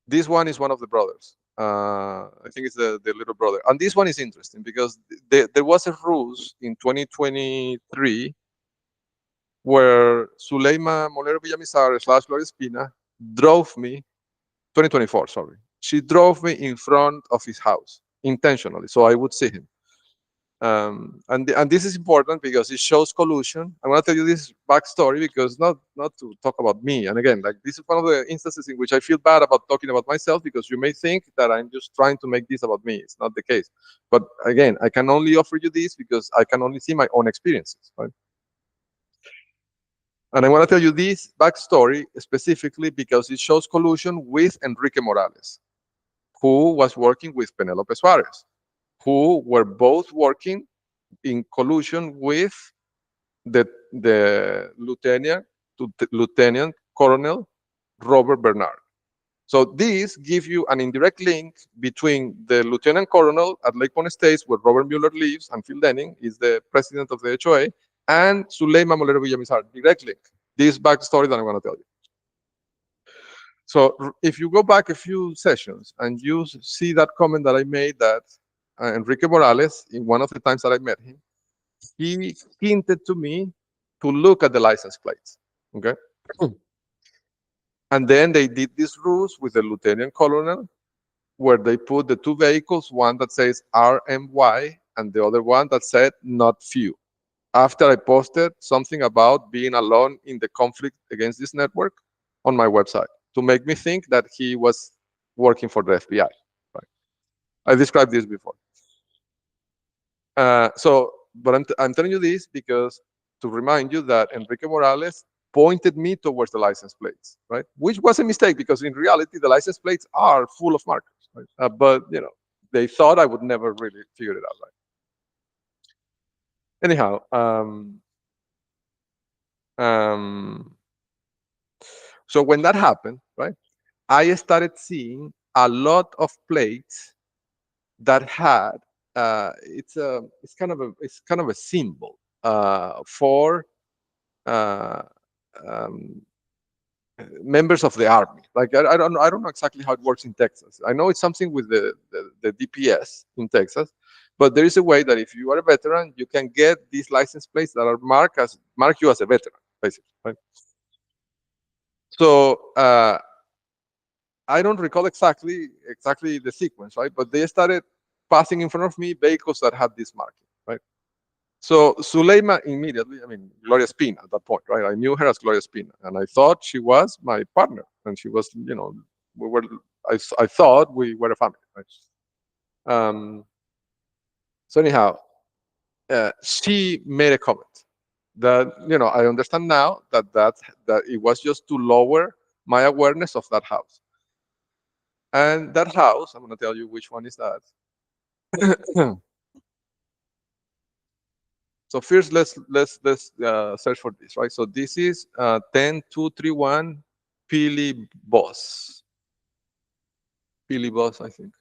this one is one of the brothers. I think it's the little brother. And this one is interesting because there was a ruse in 2023 where Zuleima Molero Villamizar / Gloria Espina drove me, 2024, sorry. She drove me in front of his house intentionally, so I would see him. And this is important because it shows collusion. I want to tell you this backstory because not to talk about me. And again, like this is one of the instances in which I feel bad about talking about myself because you may think that I'm just trying to make this about me. It's not the case. But again, I can only offer you this because I can only see my own experiences, right? And I want to tell you this backstory specifically because it shows collusion with Enrique Morales, who was working with Penelope Suarez, who were both working in collusion with the Lieutenant Colonel Robert Bernard. So this gives you an indirect link between the Lieutenant Colonel at Lake Point Estates, where Robert Mueller lives, and Phil Denning is the president of the HOA, and Zuleima Molero Villamizar, direct link. This backstory that I'm going to tell you. So if you go back a few sessions and you see that comment that I made that Enrique Morales, in one of the times that I met him, he hinted to me to look at the license plates. Okay. And then they did these rules with the lieutenant colonel, where they put the two vehicles, one that says RMY and the other one that said not few. After I posted something about being alone in the conflict against this network on my website to make me think that he was working for the FBI. Right? I described this before. But I'm telling you this because to remind you that Enrique Morales pointed me towards the license plates, right? Which was a mistake because in reality the license plates are full of markers, right? But you know, they thought I would never really figure it out, right? Anyhow, so when that happened, right, I started seeing a lot of plates that had it's kind of a symbol for uh, um, members of the army. Like I don't know exactly how it works in Texas. I know it's something with the DPS in Texas, but there is a way that if you are a veteran, you can get these license plates that are mark you as a veteran, basically. Right? So I don't recall exactly the sequence, right? But they started passing in front of me vehicles that had this marking, right? So Zuleima immediately, I mean, Gloria Espina at that point, right? I knew her as Gloria Espina, and I thought she was my partner, and she was, you know, we were. I thought we were a family, right? Um, so anyhow, she made a comment that, you know, I understand now that it was just to lower my awareness of that house, and that house. I'm going to tell you which one is that. So first, let's search for this, right? So this is 10231 Pili Boss. Pili Boss, I think.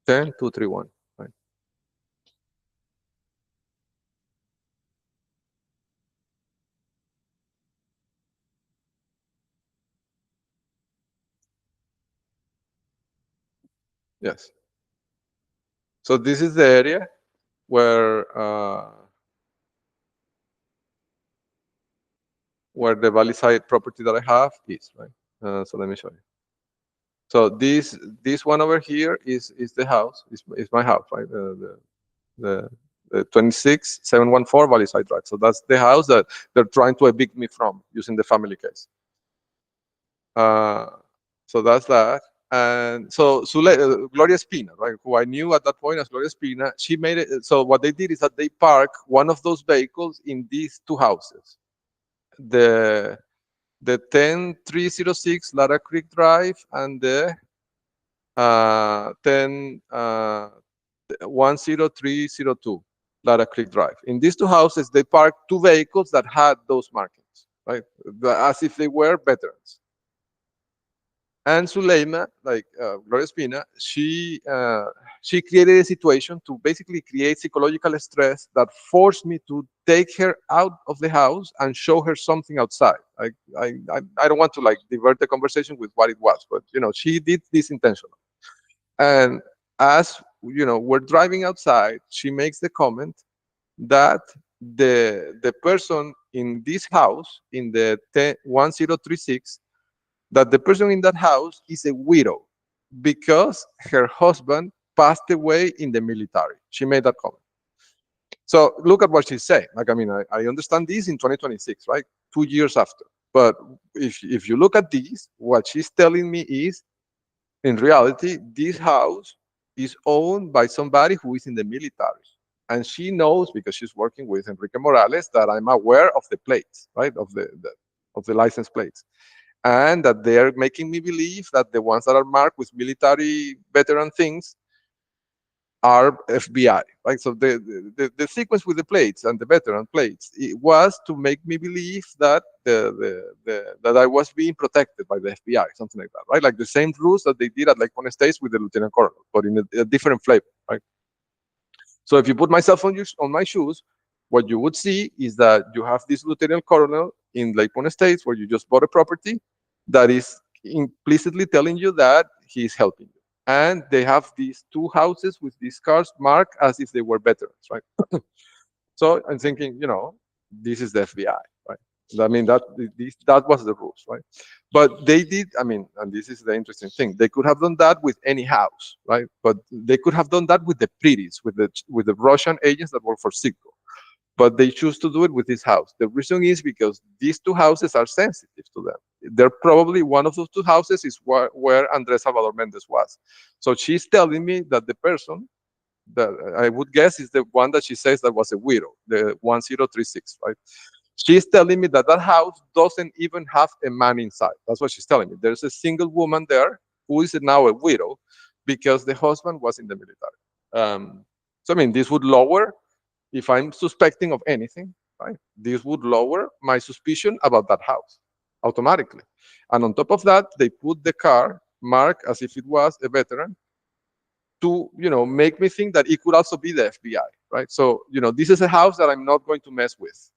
10231, right? Yes. So this is the area where the Valley side property that I have is, right? So let me show you. So this one over here is the house, is my house, right? The 26714 Valley Side Drive. So that's the house that they're trying to evict me from using the family case. So that's that. And so Gloria Spina, right, who I knew at that point as Gloria Spina, she made it. So what they did is that they park one of those vehicles in these two houses, the the 10306 Lara Creek Drive and the 10302 Lara Creek Drive. In these two houses, they parked two vehicles that had those markings, right, as if they were veterans. And Suleima, like Gloria Spina, she created a situation to basically create psychological stress that forced me to take her out of the house and show her something outside. I don't want to like divert the conversation with what it was, but she did this intentionally. And as we're driving outside, she makes the comment that the person in this house in the 1036, that the person in that house is a widow because her husband passed away in the military. She made that comment. So look at what she's saying. Like, I mean, I understand this in 2026, right? 2 years after. But if you look at this, what she's telling me is, in reality, this house is owned by somebody who is in the military. And she knows, because she's working with Enrique Morales, that I'm aware of the plates, right? Of the license plates. And that they're making me believe that the ones that are marked with military veteran things are FBI, right? So the sequence with the plates and the veteran plates, it was to make me believe that that I was being protected by the FBI, something like that, right? Like the same rules that they did at Lake One Estates with the lieutenant colonel, but in a different flavor, right? So if you put myself on my shoes, what you would see is that you have this lieutenant colonel in Lake One Estates where you just bought a property that is implicitly telling you that he's helping you. And they have these two houses with these cars marked as if they were veterans, right? So I'm thinking, this is the FBI, right? I mean, that was the rules, right? But they did, I mean, and this is the interesting thing, they could have done that with any house, right? But they could have done that with the pretties, with the Russian agents that work for Citgo. But they choose to do it with this house. The reason is because these two houses are sensitive to them. They're probably one of those two houses is where Andres Salvador Mendez was. So she's telling me that the person that I would guess is the one that she says that was a widow, the 1036, right? She's telling me that that house doesn't even have a man inside. That's what she's telling me. There's a single woman there who is now a widow because the husband was in the military. So I mean, this would lower, if I'm suspecting of anything, right? This would lower my suspicion about that house automatically. And on top of that, they put the car marked as if it was a veteran to make me think that it could also be the FBI, right? So this is a house that I'm not going to mess with,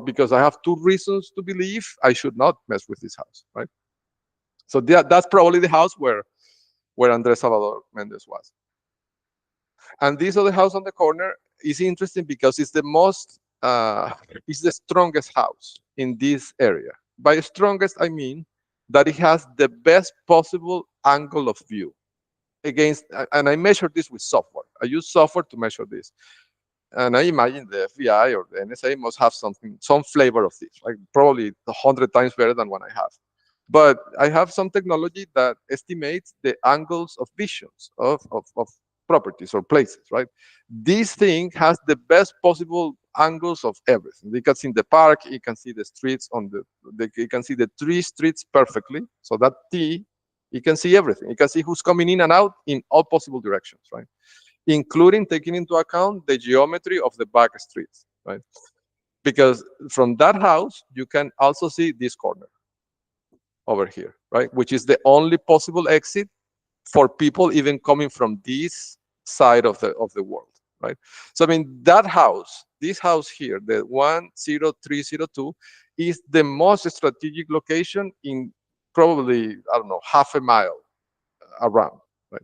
because I have two reasons to believe I should not mess with this house, right? So that's probably the house where Andres Salvador Mendez was. And this other house on the corner is interesting because it's the strongest house in this area. By strongest, I mean that it has the best possible angle of view against, and I measured this with software. I use software to measure this. And I imagine the FBI or the NSA must have some flavor of this, like probably 100 times better than what I have. But I have some technology that estimates the angles of visions of properties or places, right? This thing has the best possible angles of everything. You can see the park, you can see the streets you can see the three streets perfectly. So that T, you can see everything. You can see who's coming in and out in all possible directions, right? Including taking into account the geometry of the back streets, right? Because from that house, you can also see this corner over here, right? Which is the only possible exit for people even coming from this side of the world, right? So I mean, this house here, the 10302, is the most strategic location in probably, I don't know, half a mile around, right?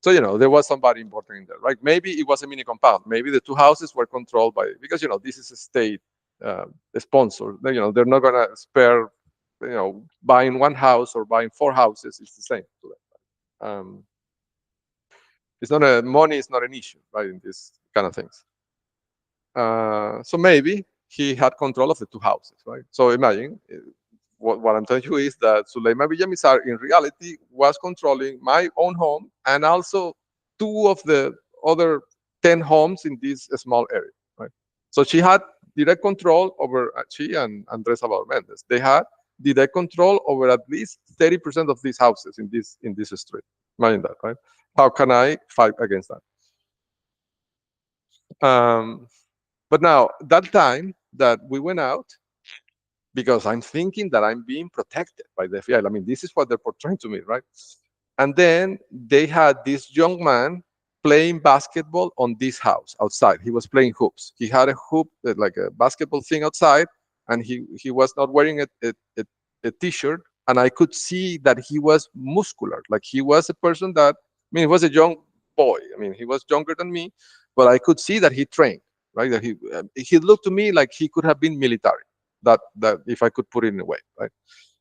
So there was somebody important in there, right? Maybe it was a mini compound. Maybe the two houses were controlled by, because this is a state sponsor. They're not gonna spare, buying one house or buying four houses. It's the same to them. It's not money is not an issue, right? In these kind of things. So maybe he had control of the two houses, right? So imagine what I'm telling you is that Suleiman Villamizar in reality was controlling my own home and also two of the other 10 homes in this small area, right? So she had direct control over, she and Andres Salvador Mendez, they had direct control over at least 30% of these houses in this street. Imagine that, right? How can I fight against that? But now, that time that we went out, because I'm thinking that I'm being protected by the FBI. I mean, this is what they're portraying to me, right? And then they had this young man playing basketball on this house outside. He was playing hoops. He had a hoop, like a basketball thing outside, and he was not wearing a t-shirt. And I could see that he was muscular. Like he was a person that, I mean, he was a young boy. I mean, he was younger than me, but I could see that he trained, right? That he looked to me like he could have been military. That if I could put it in a way, right?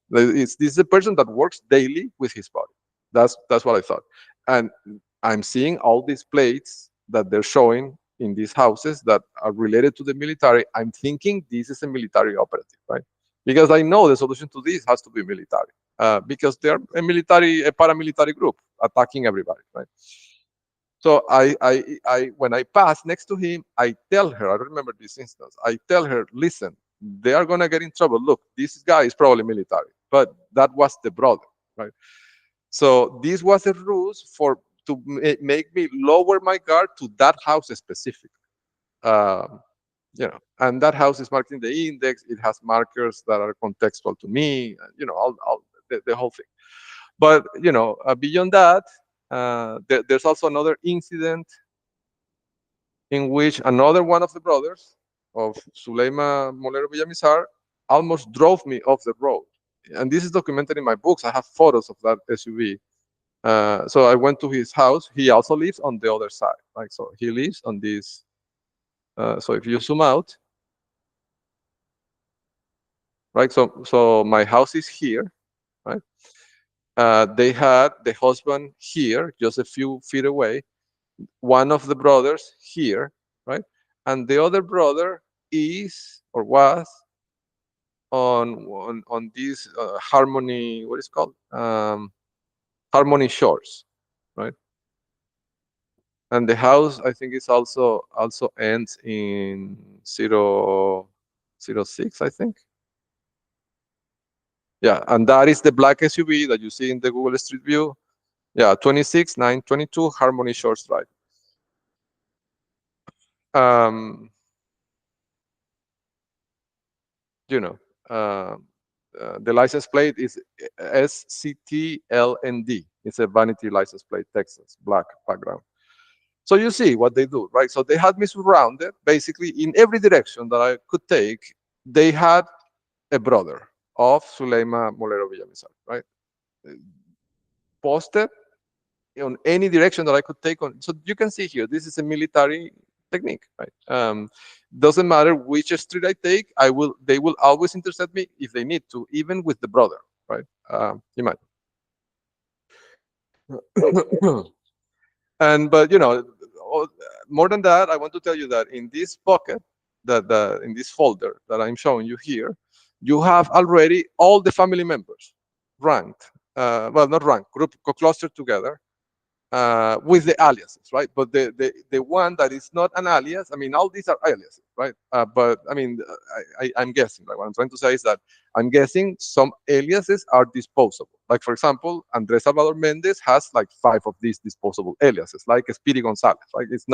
This is a person that works daily with his body. That's what I thought. And I'm seeing all these plates that they're showing in these houses that are related to the military. I'm thinking this is a military operative, right? Because I know the solution to this has to be military. Because they're a paramilitary group attacking everybody, right? So when I pass next to him, I tell her, I remember this instance, I tell her, listen, they are going to get in trouble. Look, this guy is probably military, but that was the brother, right? So this was a ruse to make me lower my guard to that house specifically. Um, and that house is marked in the index. It has markers that are contextual to me, all the whole thing. But, beyond that, there's also another incident in which another one of the brothers of Suleima Molero Villamizar almost drove me off the road. And this is documented in my books. I have photos of that SUV. So I went to his house. He also lives on the other side, right? So he lives on this. So if you zoom out, right? So my house is here, right? They had the husband here, just a few feet away. One of the brothers here, right? And the other brother is or was on this Harmony, what is it called? Harmony Shores, right? And the house, I think, is also ends in 006, I think. Yeah, and that is the black SUV that you see in the Google Street View. Yeah, 26922 Harmony Shores Drive. Um, you know, uh, the license plate is SCTLND. It's a vanity license plate, Texas, black background. So you see what they do, right? So they had me surrounded, basically in every direction that I could take. They had a brother of Suleima Molero Villamizar, right? Posted on any direction that I could take on. So you can see here, this is a military technique, right? Doesn't matter which street I take, they will always intercept me if they need to, even with the brother, right? You might. And but more than that, I want to tell you that in this pocket, that in this folder that I'm showing you here, you have already all the family members ranked. Well, not ranked, group clustered together with the aliases, right? But the one that is not an alias, I mean, all these are aliases, right? But I mean, I'm guessing, like what I'm trying to say is that I'm guessing some aliases are disposable. Like, for example, Andres Salvador Mendez has like 5 of these disposable aliases, like Speedy Gonzalez, right? It's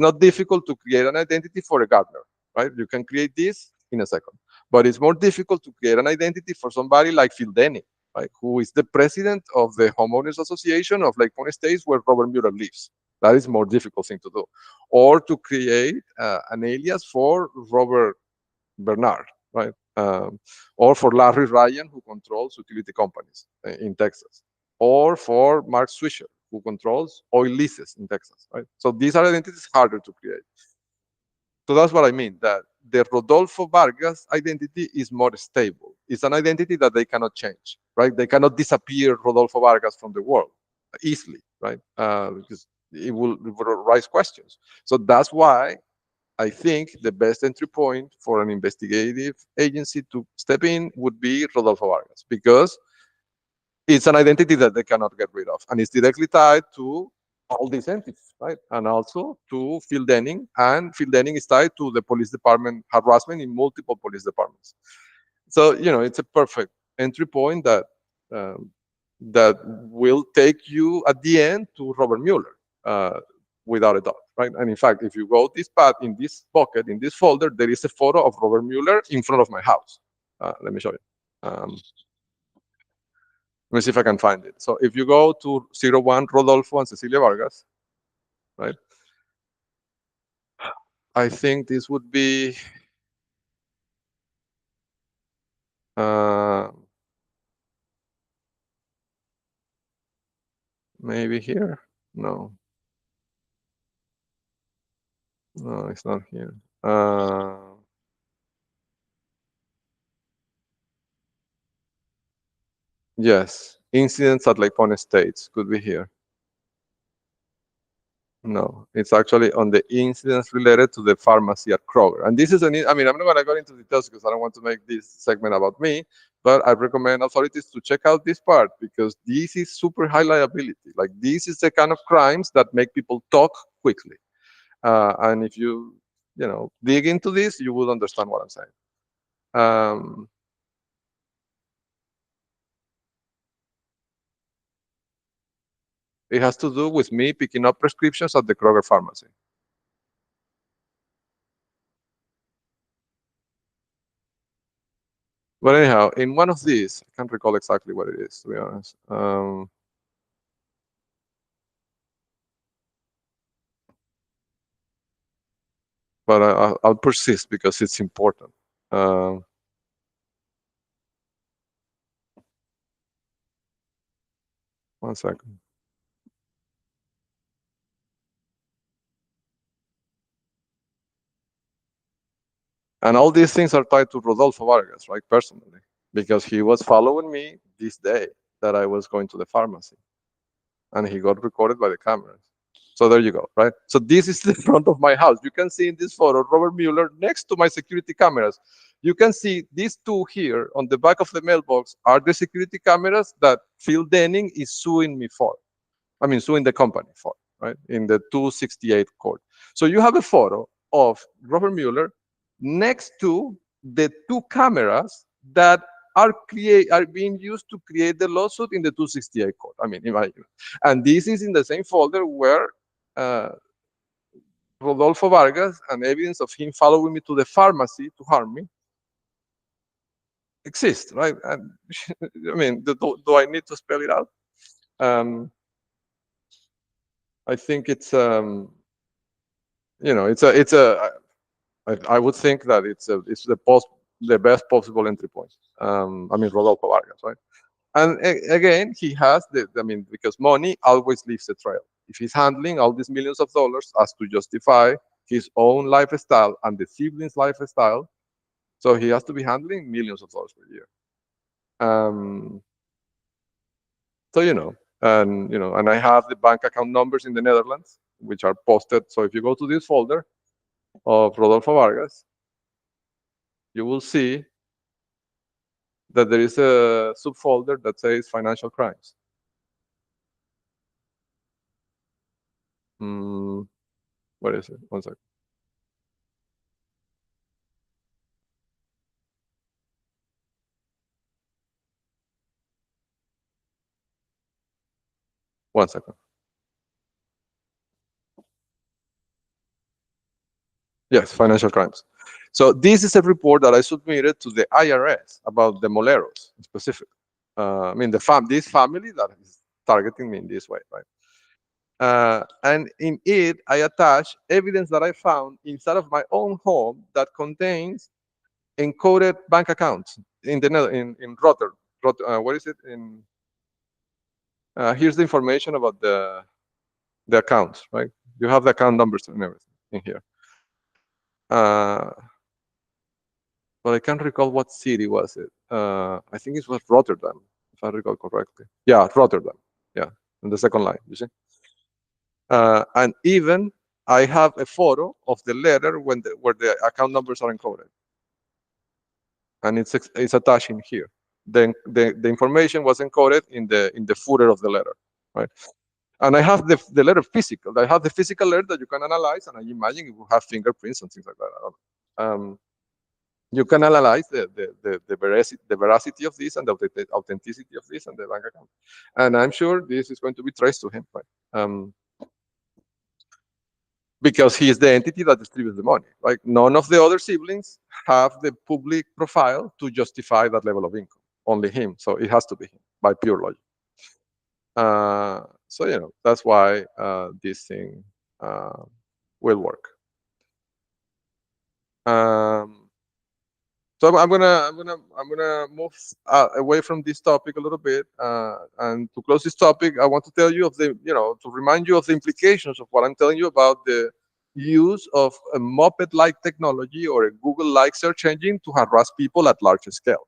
not difficult to create an identity for a gardener, right? You can create this in a second. But it's more difficult to create an identity for somebody like Phil Denny, right? Who is the president of the homeowners association of Lake Point Estates where Robert Mueller lives. That is a more difficult thing to do. Or to create an alias for Robert Bernard, right? Or for Larry Ryan, who controls utility companies in Texas. Or for Mark Swisher, who controls oil leases in Texas, right? So these are identities harder to create. So that's what I mean, that the Rodolfo Vargas identity is more stable. It's an identity that they cannot change, right? They cannot disappear Rodolfo Vargas from the world easily, right? Because it will raise questions. So that's why I think the best entry point for an investigative agency to step in would be Rodolfo Vargas, because it's an identity that they cannot get rid of, and it's directly tied to all these entities, right? And also to Phil Denning, and Phil Denning is tied to the police department harassment in multiple police departments. So it's a perfect entry point um, that will take you at the end to Robert Mueller, uh, without a doubt, right? And in fact, if you go this path, in this bucket, in this folder, there is a photo of Robert Mueller in front of my house. Let me show you. Let me see if I can find it. So if you go to 01 Rodolfo and Cecilia Vargas, right? I think this would be uh, maybe here. No, no, it's not here. Yes, incidents at Lake Pone States could be here. No, it's actually on the incidents related to the pharmacy at Kroger. And this is I mean, I'm not going to go into details because I don't want to make this segment about me, but I recommend authorities to check out this part, because this is super high liability. Like, this is the kind of crimes that make people talk quickly. And if you dig into this, you will understand what I'm saying. Um, it has to do with me picking up prescriptions at the Kroger pharmacy. But anyhow, in one of these, I can't recall exactly what it is, to be honest. But I'll persist because it's important. Um, One second. And all these things are tied to Rodolfo Vargas, right? Personally, because he was following me this day that I was going to the pharmacy, and he got recorded by the cameras. So there you go, right? So this is the front of my house. You can see in this photo Robert Mueller next to my security cameras. You can see these two here on the back of the mailbox are the security cameras that Phil Denning is suing me for. I mean, suing the company for, right? In the 268 court. So you have a photo of Robert Mueller next to the two cameras that are being used to create the lawsuit in the 268 court. I mean, imagine. And this is in the same folder where uh, Rodolfo Vargas and evidence of him following me to the pharmacy to harm me exists, right? And I mean, do I need to spell it out? Um, I think it's I would think that it's the best possible entry point. I mean, Rodolfo Vargas, right? And again, he has I mean, because money always leaves a trail. If he's handling all these millions of dollars as to justify his own lifestyle and the siblings' lifestyle, so he has to be handling millions of dollars per year. Um, so and I have the bank account numbers in the Netherlands, which are posted. So if you go to this folder of Rodolfo Vargas, you will see that there is a subfolder that says financial crimes. Mm, where is it? One second. One second. Yes, financial crimes. So this is a report that I submitted to the IRS about the Moleros specific. I mean, this family that is targeting me in this way, right? And in it, I attach evidence that I found inside of my own home that contains encoded bank accounts in Rotterdam. What is it? Here's the information about the accounts, right? You have the account numbers and everything in here. But I can't recall what city was it. I think it was Rotterdam, if I recall correctly. Yeah, Rotterdam. Yeah, in the second line, you see. And even I have a photo of the letter where the account numbers are encoded, and it's attached in here. Then the information was encoded in the footer of the letter, right? And I have the letter physical. I have the physical letter that you can analyze, and I imagine it will have fingerprints and things like that. I don't know. You can analyze the veracity of this and the authenticity of this and the bank account. And I'm sure this is going to be traced to him, right? Because he is the entity that distributes the money, right? None of the other siblings have the public profile to justify that level of income. Only him. So it has to be him by pure logic. So that's why this thing will work. So I'm gonna move away from this topic a little bit, and to close this topic, I want to tell you of to remind you of the implications of what I'm telling you about the use of a moped-like technology or a Google-like search engine to harass people at large scale.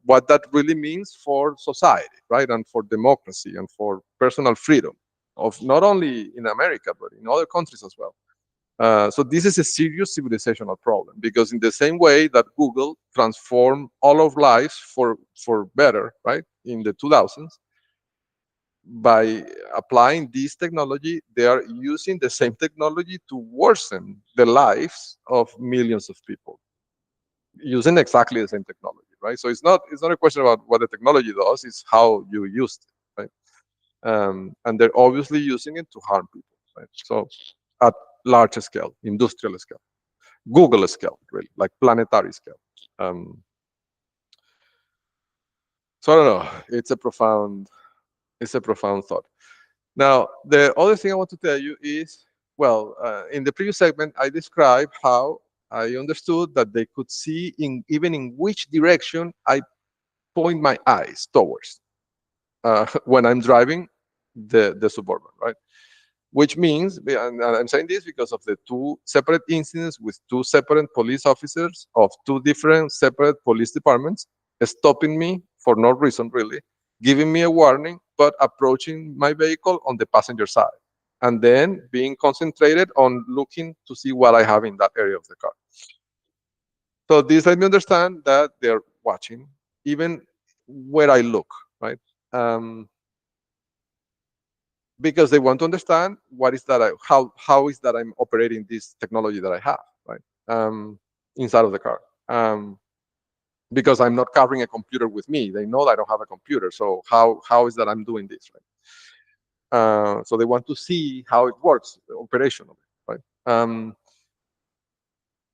What that really means for society, right, and for democracy and for personal freedom of not only in America but in other countries as well. So this is a serious civilizational problem because in the same way that Google transformed all of lives for better, right, in the 2000s, by applying this technology, they are using the same technology to worsen the lives of millions of people using exactly the same technology, right? So it's not a question about what the technology does; it's how you use it, right? And they're obviously using it to harm people, right? So at large scale, industrial scale, Google scale, really, like planetary scale. Um, so I don't know. It's a profound thought. Now, the other thing I want to tell you is, well, in the previous segment, I described how I understood that they could see even in which direction I point my eyes towards when I'm driving the Suburban, right? Which means, and I'm saying this because of the two separate incidents with two separate police officers of two different separate police departments stopping me for no reason really, giving me a warning, but approaching my vehicle on the passenger side, and then being concentrated on looking to see what I have in that area of the car. So this let me understand that they're watching even where I look, right? Um, because they want to understand what is that how is that I'm operating this technology that I have, right? Inside of the car. Because I'm not carrying a computer with me. They know I don't have a computer. So how is that I'm doing this, right? So they want to see how it works operationally, right?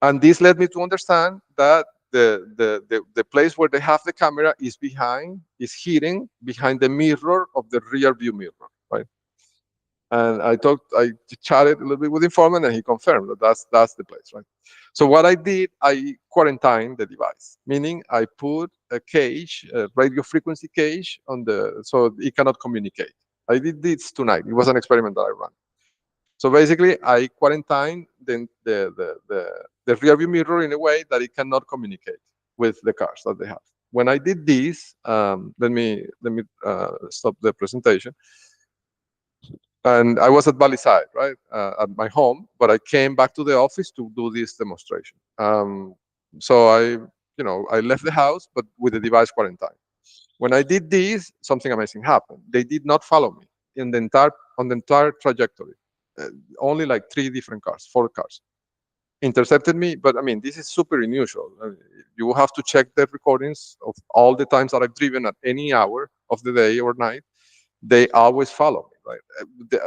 And this led me to understand that the place where they have the camera is hidden behind the mirror of the rear view mirror, right? And I chatted a little bit with the informant, and he confirmed that that's the place, right? So what I did, I quarantined the device, meaning I put a cage, a radio frequency cage, on so it cannot communicate. I did this tonight. It was an experiment that I ran. So basically, I quarantined the rear view mirror in a way that it cannot communicate with the cars that they have. When I did this, let me stop the presentation. And I was at Baliside, right, at my home, but I came back to the office to do this demonstration. So I left the house, but with the device quarantine. When I did this, something amazing happened. They did not follow me in the entire on the entire trajectory. Uh, Only like four cars intercepted me. But I mean, this is super unusual. You will have to check the recordings of all the times that I've driven at any hour of the day or night. They always follow me, right?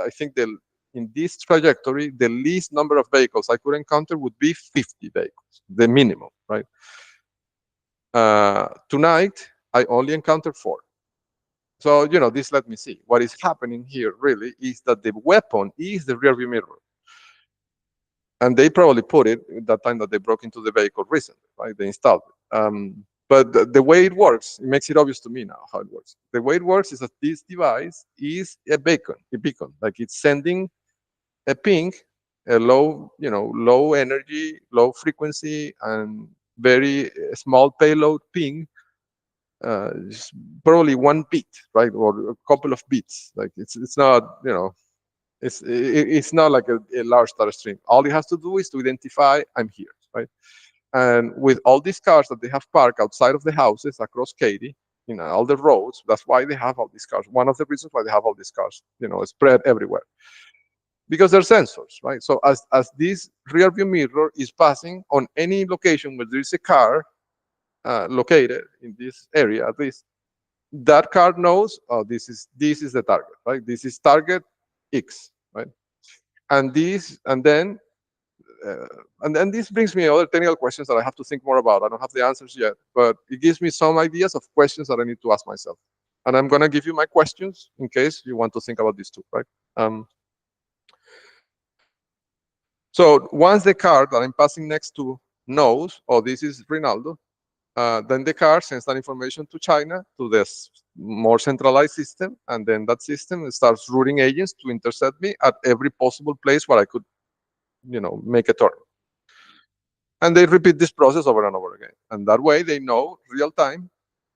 I think in this trajectory, the least number of vehicles I could encounter would be 50 vehicles, the minimum, right? Tonight, I only encountered four. So, this let me see. What is happening here really is that the weapon is the rear view mirror. And they probably put it at that time that they broke into the vehicle recently, right? They installed it. But the way it works, it makes it obvious to me now how it works. The way it works is that this device is a beacon, like it's sending a ping, a low energy, low frequency, and very small payload ping, just probably one beat, right, or a couple of beats. Like it's not, It's not like a large data stream. All it has to do is to identify I'm here, right? And with all these cars that they have parked outside of the houses across Katy, all the roads, that's why they have all these cars. One of the reasons why they have all these cars, spread everywhere, because they're sensors, right? So as this rear view mirror is passing on any location where there is a car located in this area, at least that car knows, oh, this is the target, right? This is target X, right? And this, uh, and then this brings me other technical questions that I have to think more about. I don't have the answers yet, but it gives me some ideas of questions that I need to ask myself. And I'm gonna give you my questions in case you want to think about this too, right? So once the car that I'm passing next to knows, oh, this is Rinaldo, then the car sends that information to China, to this more centralized system, and then that system starts routing agents to intercept me at every possible place where I could, make a turn. And they repeat this process over and over again. And that way they know real time,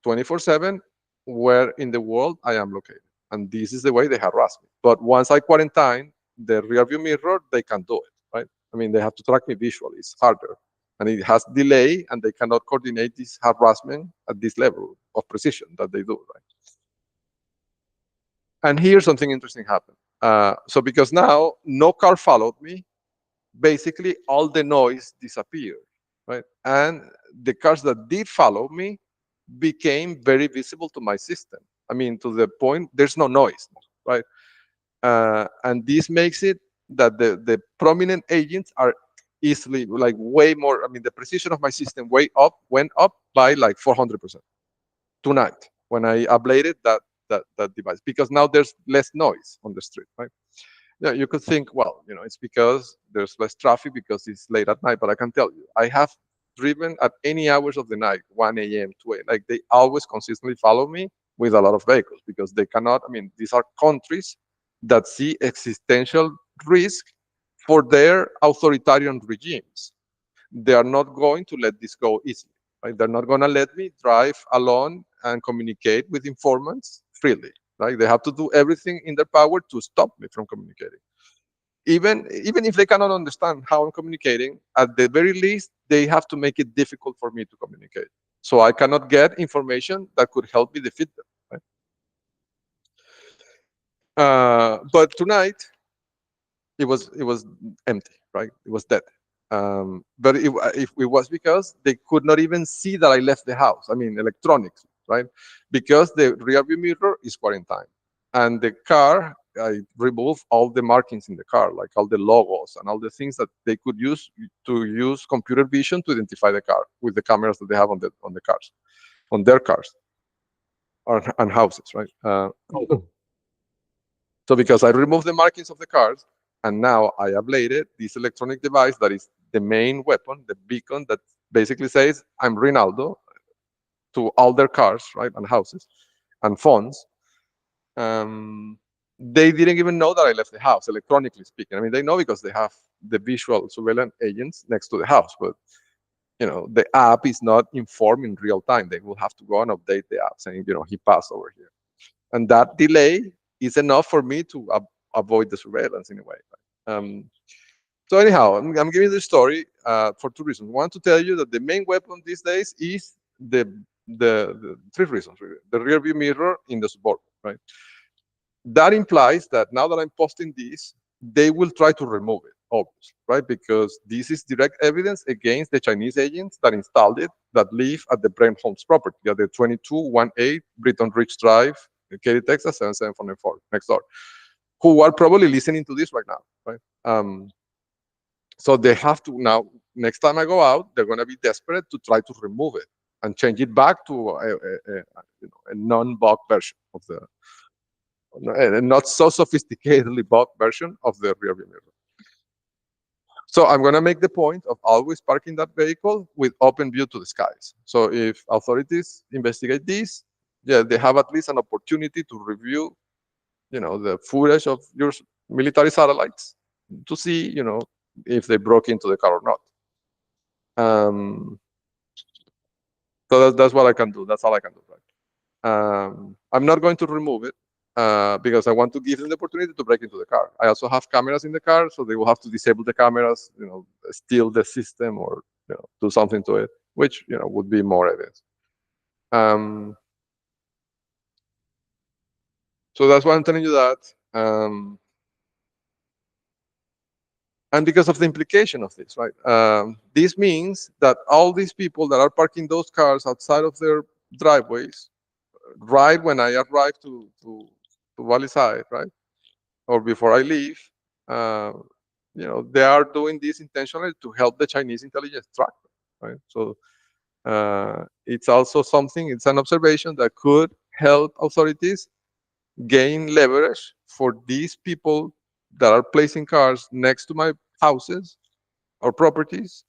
24/7, where in the world I am located. And this is the way they harass me. But once I quarantine the rear view mirror, they can't do it, right? I mean, they have to track me visually. It's harder. And it has delay, and they cannot coordinate this harassment at this level of precision that they do, right? And here something interesting happened. So because now no car followed me, basically all the noise disappeared, right? And the cars that did follow me became very visible to my system. I mean, to the point there's no noise, right? And this makes it that the prominent agents are easily like way more. I mean, the precision of my system went up by like 400% tonight when I ablated that device, because now there's less noise on the street, right? Yeah, you could think, well, it's because there's less traffic because it's late at night. But I can tell you, I have driven at any hours of the night, 1 a.m., 2 a.m. Like they always consistently follow me with a lot of vehicles because they cannot. I mean, these are countries that see existential risk for their authoritarian regimes. They are not going to let this go easily. Right? They're not going to let me drive alone and communicate with informants freely. Right? They have to do everything in their power to stop me from communicating. Even if they cannot understand how I'm communicating, at the very least, they have to make it difficult for me to communicate. So I cannot get information that could help me defeat them. Right? But tonight, it was empty, right? It was dead. But it was because they could not even see that I left the house. I mean, electronics, right? Because the rear view mirror is quarantined, and the car, I removed all the markings in the car, like all the logos and all the things that they could use to use computer vision to identify the car with the cameras that they have on the cars, on their cars, and houses, right? So because I removed the markings of the cars, and now I ablated this electronic device that is the main weapon, the beacon that basically says I'm Rinaldo to all their cars, right, and houses and phones. They didn't even know that I left the house, electronically speaking. I mean, they know because they have the visual surveillance agents next to the house, but the app is not informed in real time. They will have to go and update the app saying, he passed over here, and that delay is enough for me to avoid the surveillance in a way. Right? So anyhow, I'm giving this story for two reasons. One, to tell you that the main weapon these days is the three reasons really. The rear view mirror in the suburban, right? That implies that now that I'm posting this, they will try to remove it, obviously, right? Because this is direct evidence against the Chinese agents that installed it, that live at the Brent Holmes property at the 2218 Britton Ridge Drive, Katy, Texas, 77494, next door, who are probably listening to this right now, right? So they have to now, next time I go out, they're going to be desperate to try to remove it and change it back to a non-bug version of a not so sophisticatedly bug version of the rear view mirror. So I'm going to make the point of always parking that vehicle with open view to the skies. So if authorities investigate this, yeah, they have at least an opportunity to review, the footage of your military satellites to see, if they broke into the car or not. So that's what I can do. That's all I can do. Right? I'm not going to remove it. because I want to give them the opportunity to break into the car. I also have cameras in the car, so they will have to disable the cameras, steal the system or do something to it, which would be more evidence. Um, so that's why I'm telling you that. And because of the implication of this, right? This means that all these people that are parking those cars outside of their driveways, right when I arrive to Valley Side, right, or before I leave, uh, they are doing this intentionally to help the Chinese intelligence track them, right? So it's also something. It's an observation that could help authorities gain leverage for these people that are placing cars next to my houses or properties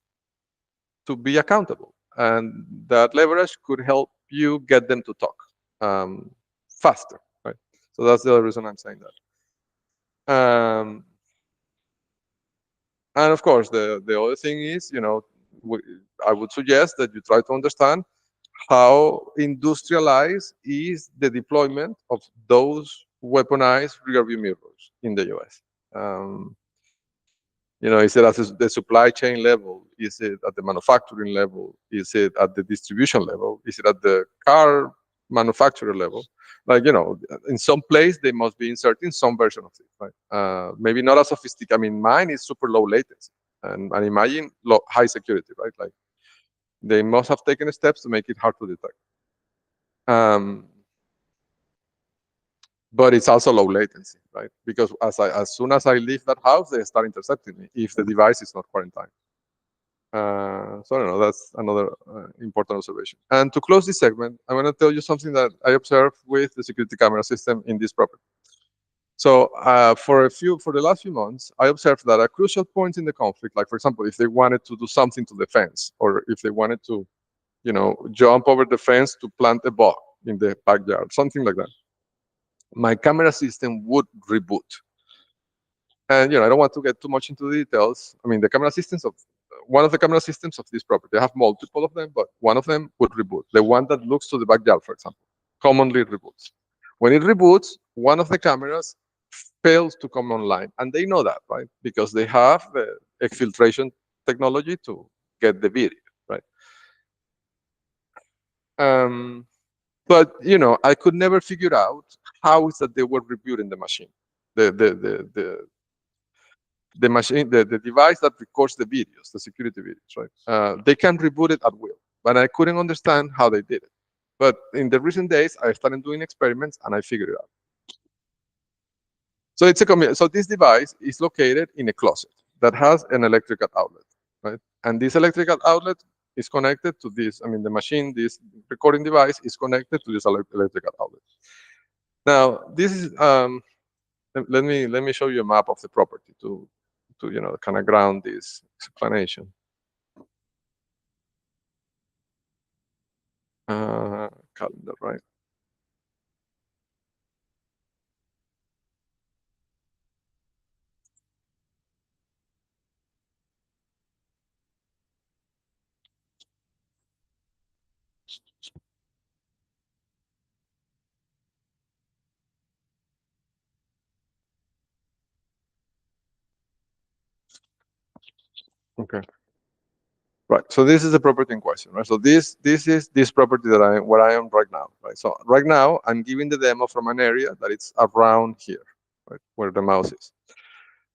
to be accountable. And that leverage could help you get them to talk um, faster, right? So that's the other reason I'm saying that. And of course, the other thing is, I would suggest that you try to understand how industrialized is the deployment of those weaponized rearview mirrors in the US. Um, is it at the supply chain level? Is it at the manufacturing level? Is it at the distribution level? Is it at the car manufacturer level? Like, in some place they must be inserting some version of it, right? Maybe not as sophisticated. I mean, mine is super low latency, and imagine high security, right? Like they must have taken steps to make it hard to detect. Um, but it's also low latency, right? Because as soon as I leave that house, they start intercepting me if the device is not quarantined. So I don't know. That's another important observation. And to close this segment, I want to tell you something that I observed with the security camera system in this property. So for the last few months, I observed that at crucial points in the conflict, like for example, if they wanted to do something to the fence, or if they wanted to, jump over the fence to plant a bug in the backyard, something like that, my camera system would reboot. And I don't want to get too much into the details. I mean, the camera systems of one of the camera systems of this property, I have multiple of them, but one of them would reboot. The one that looks to the backyard, for example, commonly reboots. When it reboots, one of the cameras fails to come online, and they know that, right? Because they have the exfiltration technology to get the video, right? Um, but I could never figure out how is that they were rebooting the machine, the machine, the device that records the videos, the security videos, right? They can reboot it at will, but I couldn't understand how they did it. But in the recent days, I started doing experiments and I figured it out. So so this device is located in a closet that has an electrical outlet, right? And this electrical outlet is connected to this. I mean, the machine, this recording device, is connected to this electrical outlet. Now, this is let me show you a map of the property to kind of ground this explanation. Calendar, right? Okay. Right. So this is the property in question, right? So this is this property that where I am right now, right? So right now I'm giving the demo from an area that it's around here, right, where the mouse is.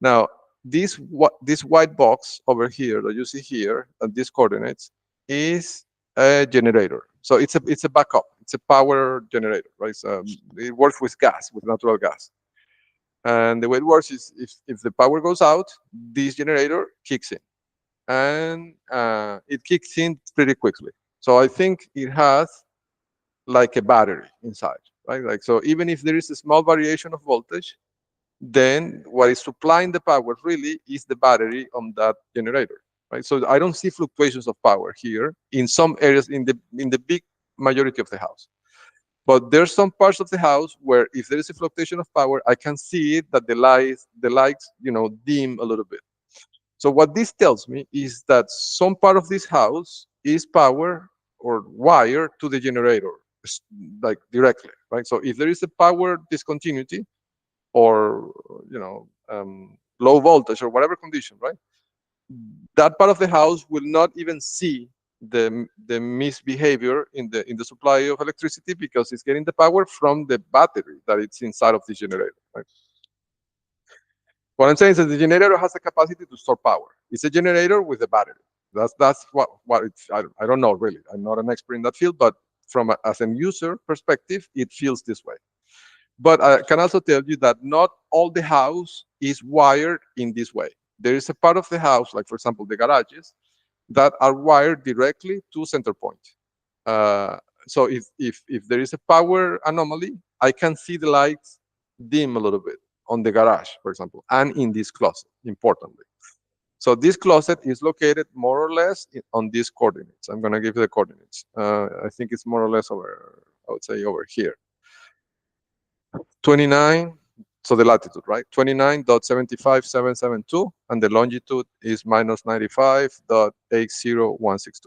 Now this white box over here that you see here at these coordinates is a generator. So it's a backup. It's a power generator, right? So it works with gas, with natural gas. And the way it works is if the power goes out, this generator kicks in, and it kicks in pretty quickly. So I think it has like a battery inside, right? Like, so even if there is a small variation of voltage, then what is supplying the power really is the battery on that generator, right? So I don't see fluctuations of power here in some areas in the big majority of the house. But there's some parts of the house where if there is a fluctuation of power, I can see it that the lights dim a little bit. So what this tells me is that some part of this house is power or wire to the generator. s- like directly, right? So if there is a power discontinuity or low voltage or whatever condition, right, that part of the house will not even see the misbehavior in the supply of electricity because it's getting the power from the battery that it's inside of the generator, right? What I'm saying is that the generator has the capacity to store power. It's a generator with a battery. That's what it's. I don't know really. I'm not an expert in that field, but as an user perspective, it feels this way. But I can also tell you that not all the house is wired in this way. There is a part of the house, like for example the garages, that are wired directly to center point. Uh, so if there is a power anomaly, I can see the lights dim a little bit on the garage, for example, and in this closet, importantly. So this closet is located more or less on these coordinates. I'm going to give you the coordinates. I think it's more or less over, I would say over here. 29, so the latitude, right? 29.75772, and the longitude is minus 95.80162.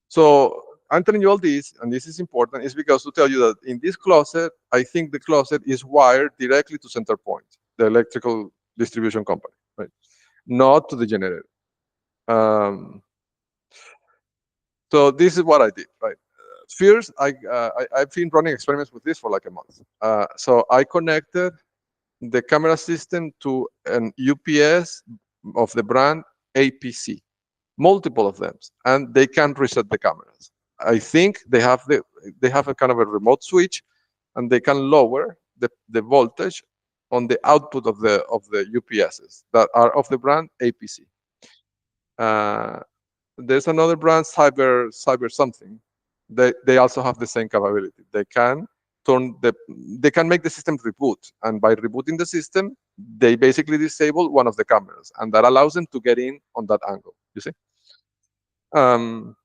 So I'm telling you all this, and this is important, is because to tell you that in this closet, I think the closet is wired directly to center point, the electrical distribution company, right? Not to the generator. Um, so this is what I did, right? First, I've been running experiments with this for like a month. So I connected the camera system to an UPS of the brand APC, multiple of them, and they can reset the cameras. I think they have a kind of a remote switch, and they can lower the voltage on the output of the UPSs that are of the brand APC. Uh, there's another brand, Cyber something. They also have the same capability. Turn the they can make the system reboot, and by rebooting the system, they basically disable one of the cameras, and that allows them to get in on that angle. You see. Um,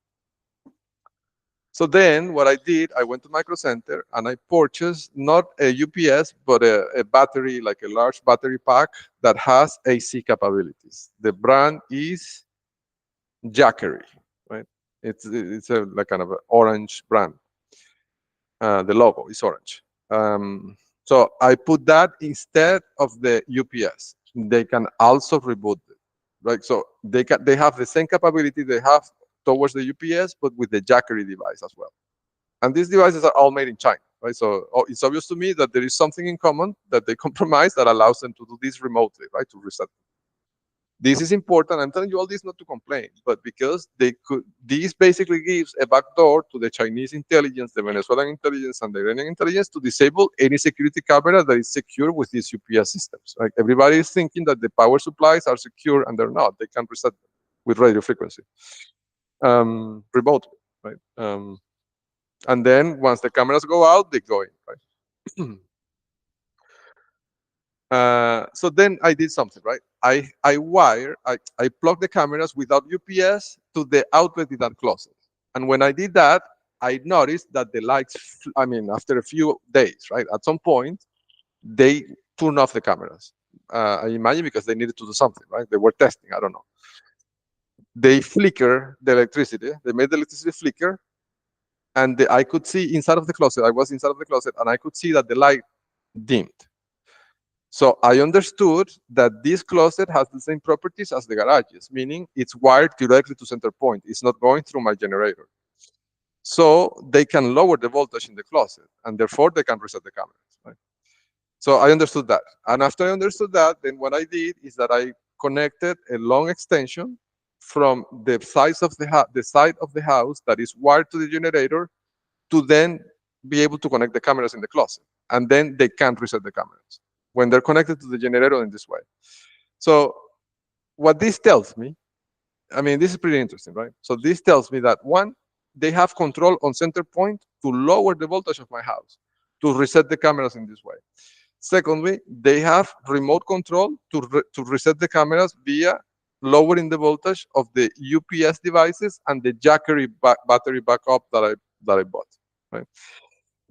so then what I did, I went to Micro Center and I purchased not a UPS, but a battery, like a large battery pack that has AC capabilities. The brand is Jackery, right? It's a like kind of an orange brand. The logo is orange. So I put that instead of the UPS. They can also reboot it, right? So they have the same capability they have towards the UPS, but with the Jackery device as well. And these devices are all made in China, right? So it's obvious to me that there is something in common that they compromise that allows them to do this remotely, right? To reset. This is important. I'm telling you all this not to complain, but because this basically gives a backdoor to the Chinese intelligence, the Venezuelan intelligence, and the Iranian intelligence to disable any security camera that is secure with these UPS systems. Right? Everybody is thinking that the power supplies are secure, and they're not. They can reset them with radio frequency, remotely, right? And then once the cameras go out, they go in, right? So then I did something, right? I plugged the cameras without UPS to the outlet in that closet. And when I did that, I noticed that the lights, I mean, after a few days, right? At some point, they turned off the cameras. I imagine because they needed to do something, right? They were testing, I don't know. They flicker the electricity, they made the electricity flicker, and I could see inside of the closet, I was inside of the closet, and I could see that the light dimmed. So I understood that this closet has the same properties as the garages, meaning it's wired directly to center point. It's not going through my generator. So they can lower the voltage in the closet, and therefore they can reset the cameras. Right? So I understood that. And after I understood that, then what I did is that I connected a long extension from the the side of the house that is wired to the generator to then be able to connect the cameras in the closet. And then they can't reset the cameras when they're connected to the generator in this way. So what this tells me, I mean, this is pretty interesting, right? So this tells me that one, they have control on center point to lower the voltage of my house, to reset the cameras in this way. Secondly, they have remote control to reset the cameras via lowering the voltage of the UPS devices and the Jackery battery backup that I bought. Right?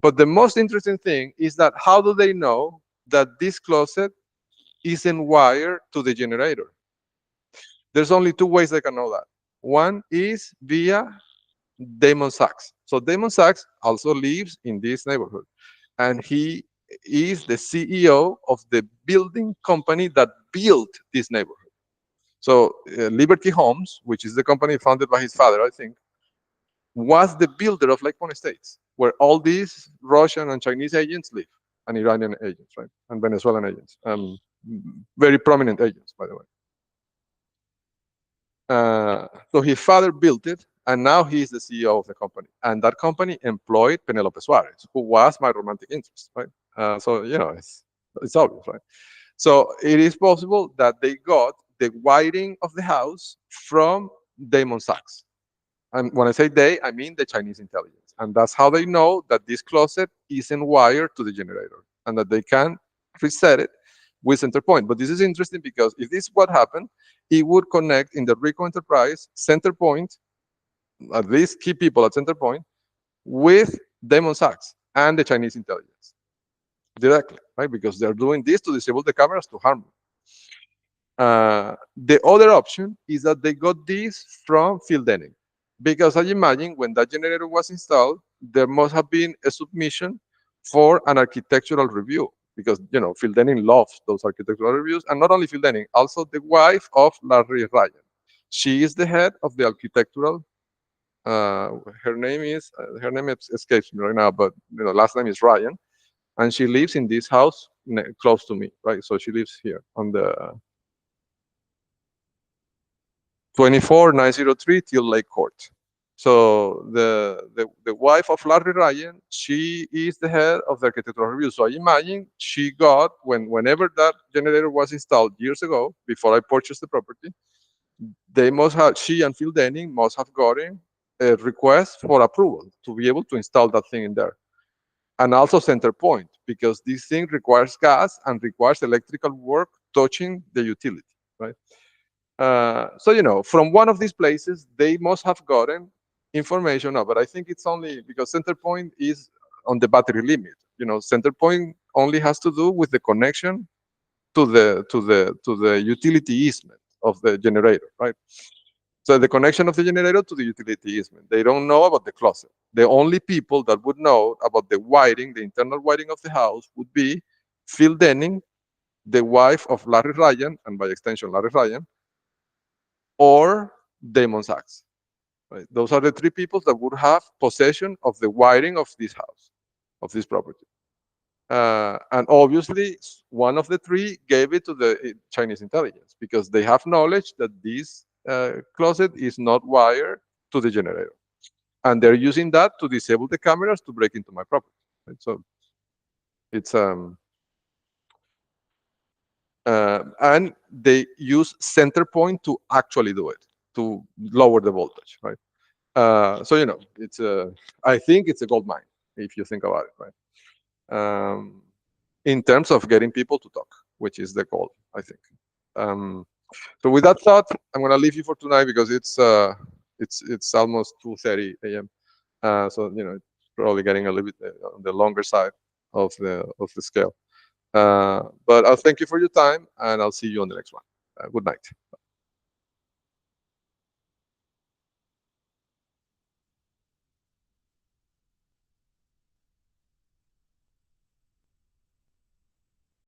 But the most interesting thing is that how do they know that this closet isn't wired to the generator? There's only two ways they can know that. One is via daemon sacks. So Damon Sachs also lives in this neighborhood, and he is the CEO of the building company that built this neighborhood. So Liberty Homes, which is the company founded by his father, I think, was the builder of Lake Point Estates, where all these Russian and Chinese agents live, and Iranian agents, right, and Venezuelan agents, very prominent agents, by the way. So his father built it, and now he is the CEO of the company. And that company employed Penelope Suarez, who was my romantic interest, right? So it's obvious, right? So it is possible that they got the wiring of the house from Damon Sachs. And when I say they, I mean the Chinese intelligence. And that's how they know that this closet isn't wired to the generator and that they can reset it with center point. But this is interesting because if this is what happened, it would connect in the Rico enterprise center point, at least key people at center point, with Damon Sachs and the Chinese intelligence directly, right? Because they're doing this to disable the cameras to harm them. The other option is that they got this from Phil Denning. Because I imagine when that generator was installed, there must have been a submission for an architectural review. Because Phil Denning loves those architectural reviews, and not only Phil Denning, also the wife of Larry Ryan. She is the head of the architectural. Her name escapes me right now, but last name is Ryan, and she lives in this house close to me, right? So she lives here on the 24903 Teal Lake Court. So the wife of Larry Ryan, she is the head of the architectural review. So I imagine she got whenever that generator was installed years ago, before I purchased the property, she and Phil Denning must have gotten a request for approval to be able to install that thing in there. And also center point, because this thing requires gas and requires electrical work touching the utility, right? So from one of these places, they must have gotten information. But I think it's only because center point is on the battery limit. Center point only has to do with the connection to the utility easement of the generator, right? So the connection of the generator to the utility easement. They don't know about the closet. The only people that would know about the wiring, the internal wiring of the house, would be Phil Denning, the wife of Larry Ryan, and by extension Larry Ryan, or Damon Sachs. Right? Those are the three people that would have possession of the wiring of this house, of this property. And obviously, one of the three gave it to the Chinese intelligence because they have knowledge that this closet is not wired to the generator. And they're using that to disable the cameras to break into my property. Right? So it's and they use center point to actually do it, to lower the voltage, right? So it's I think it's a gold mine if you think about it, right? In terms of getting people to talk, which is the goal, I think. So with that thought, I'm gonna leave you for tonight because it's almost 2:30 a.m. So it's probably getting a little bit on the longer side of the scale. But I'll thank you for your time, and I'll see you on the next one. Good night.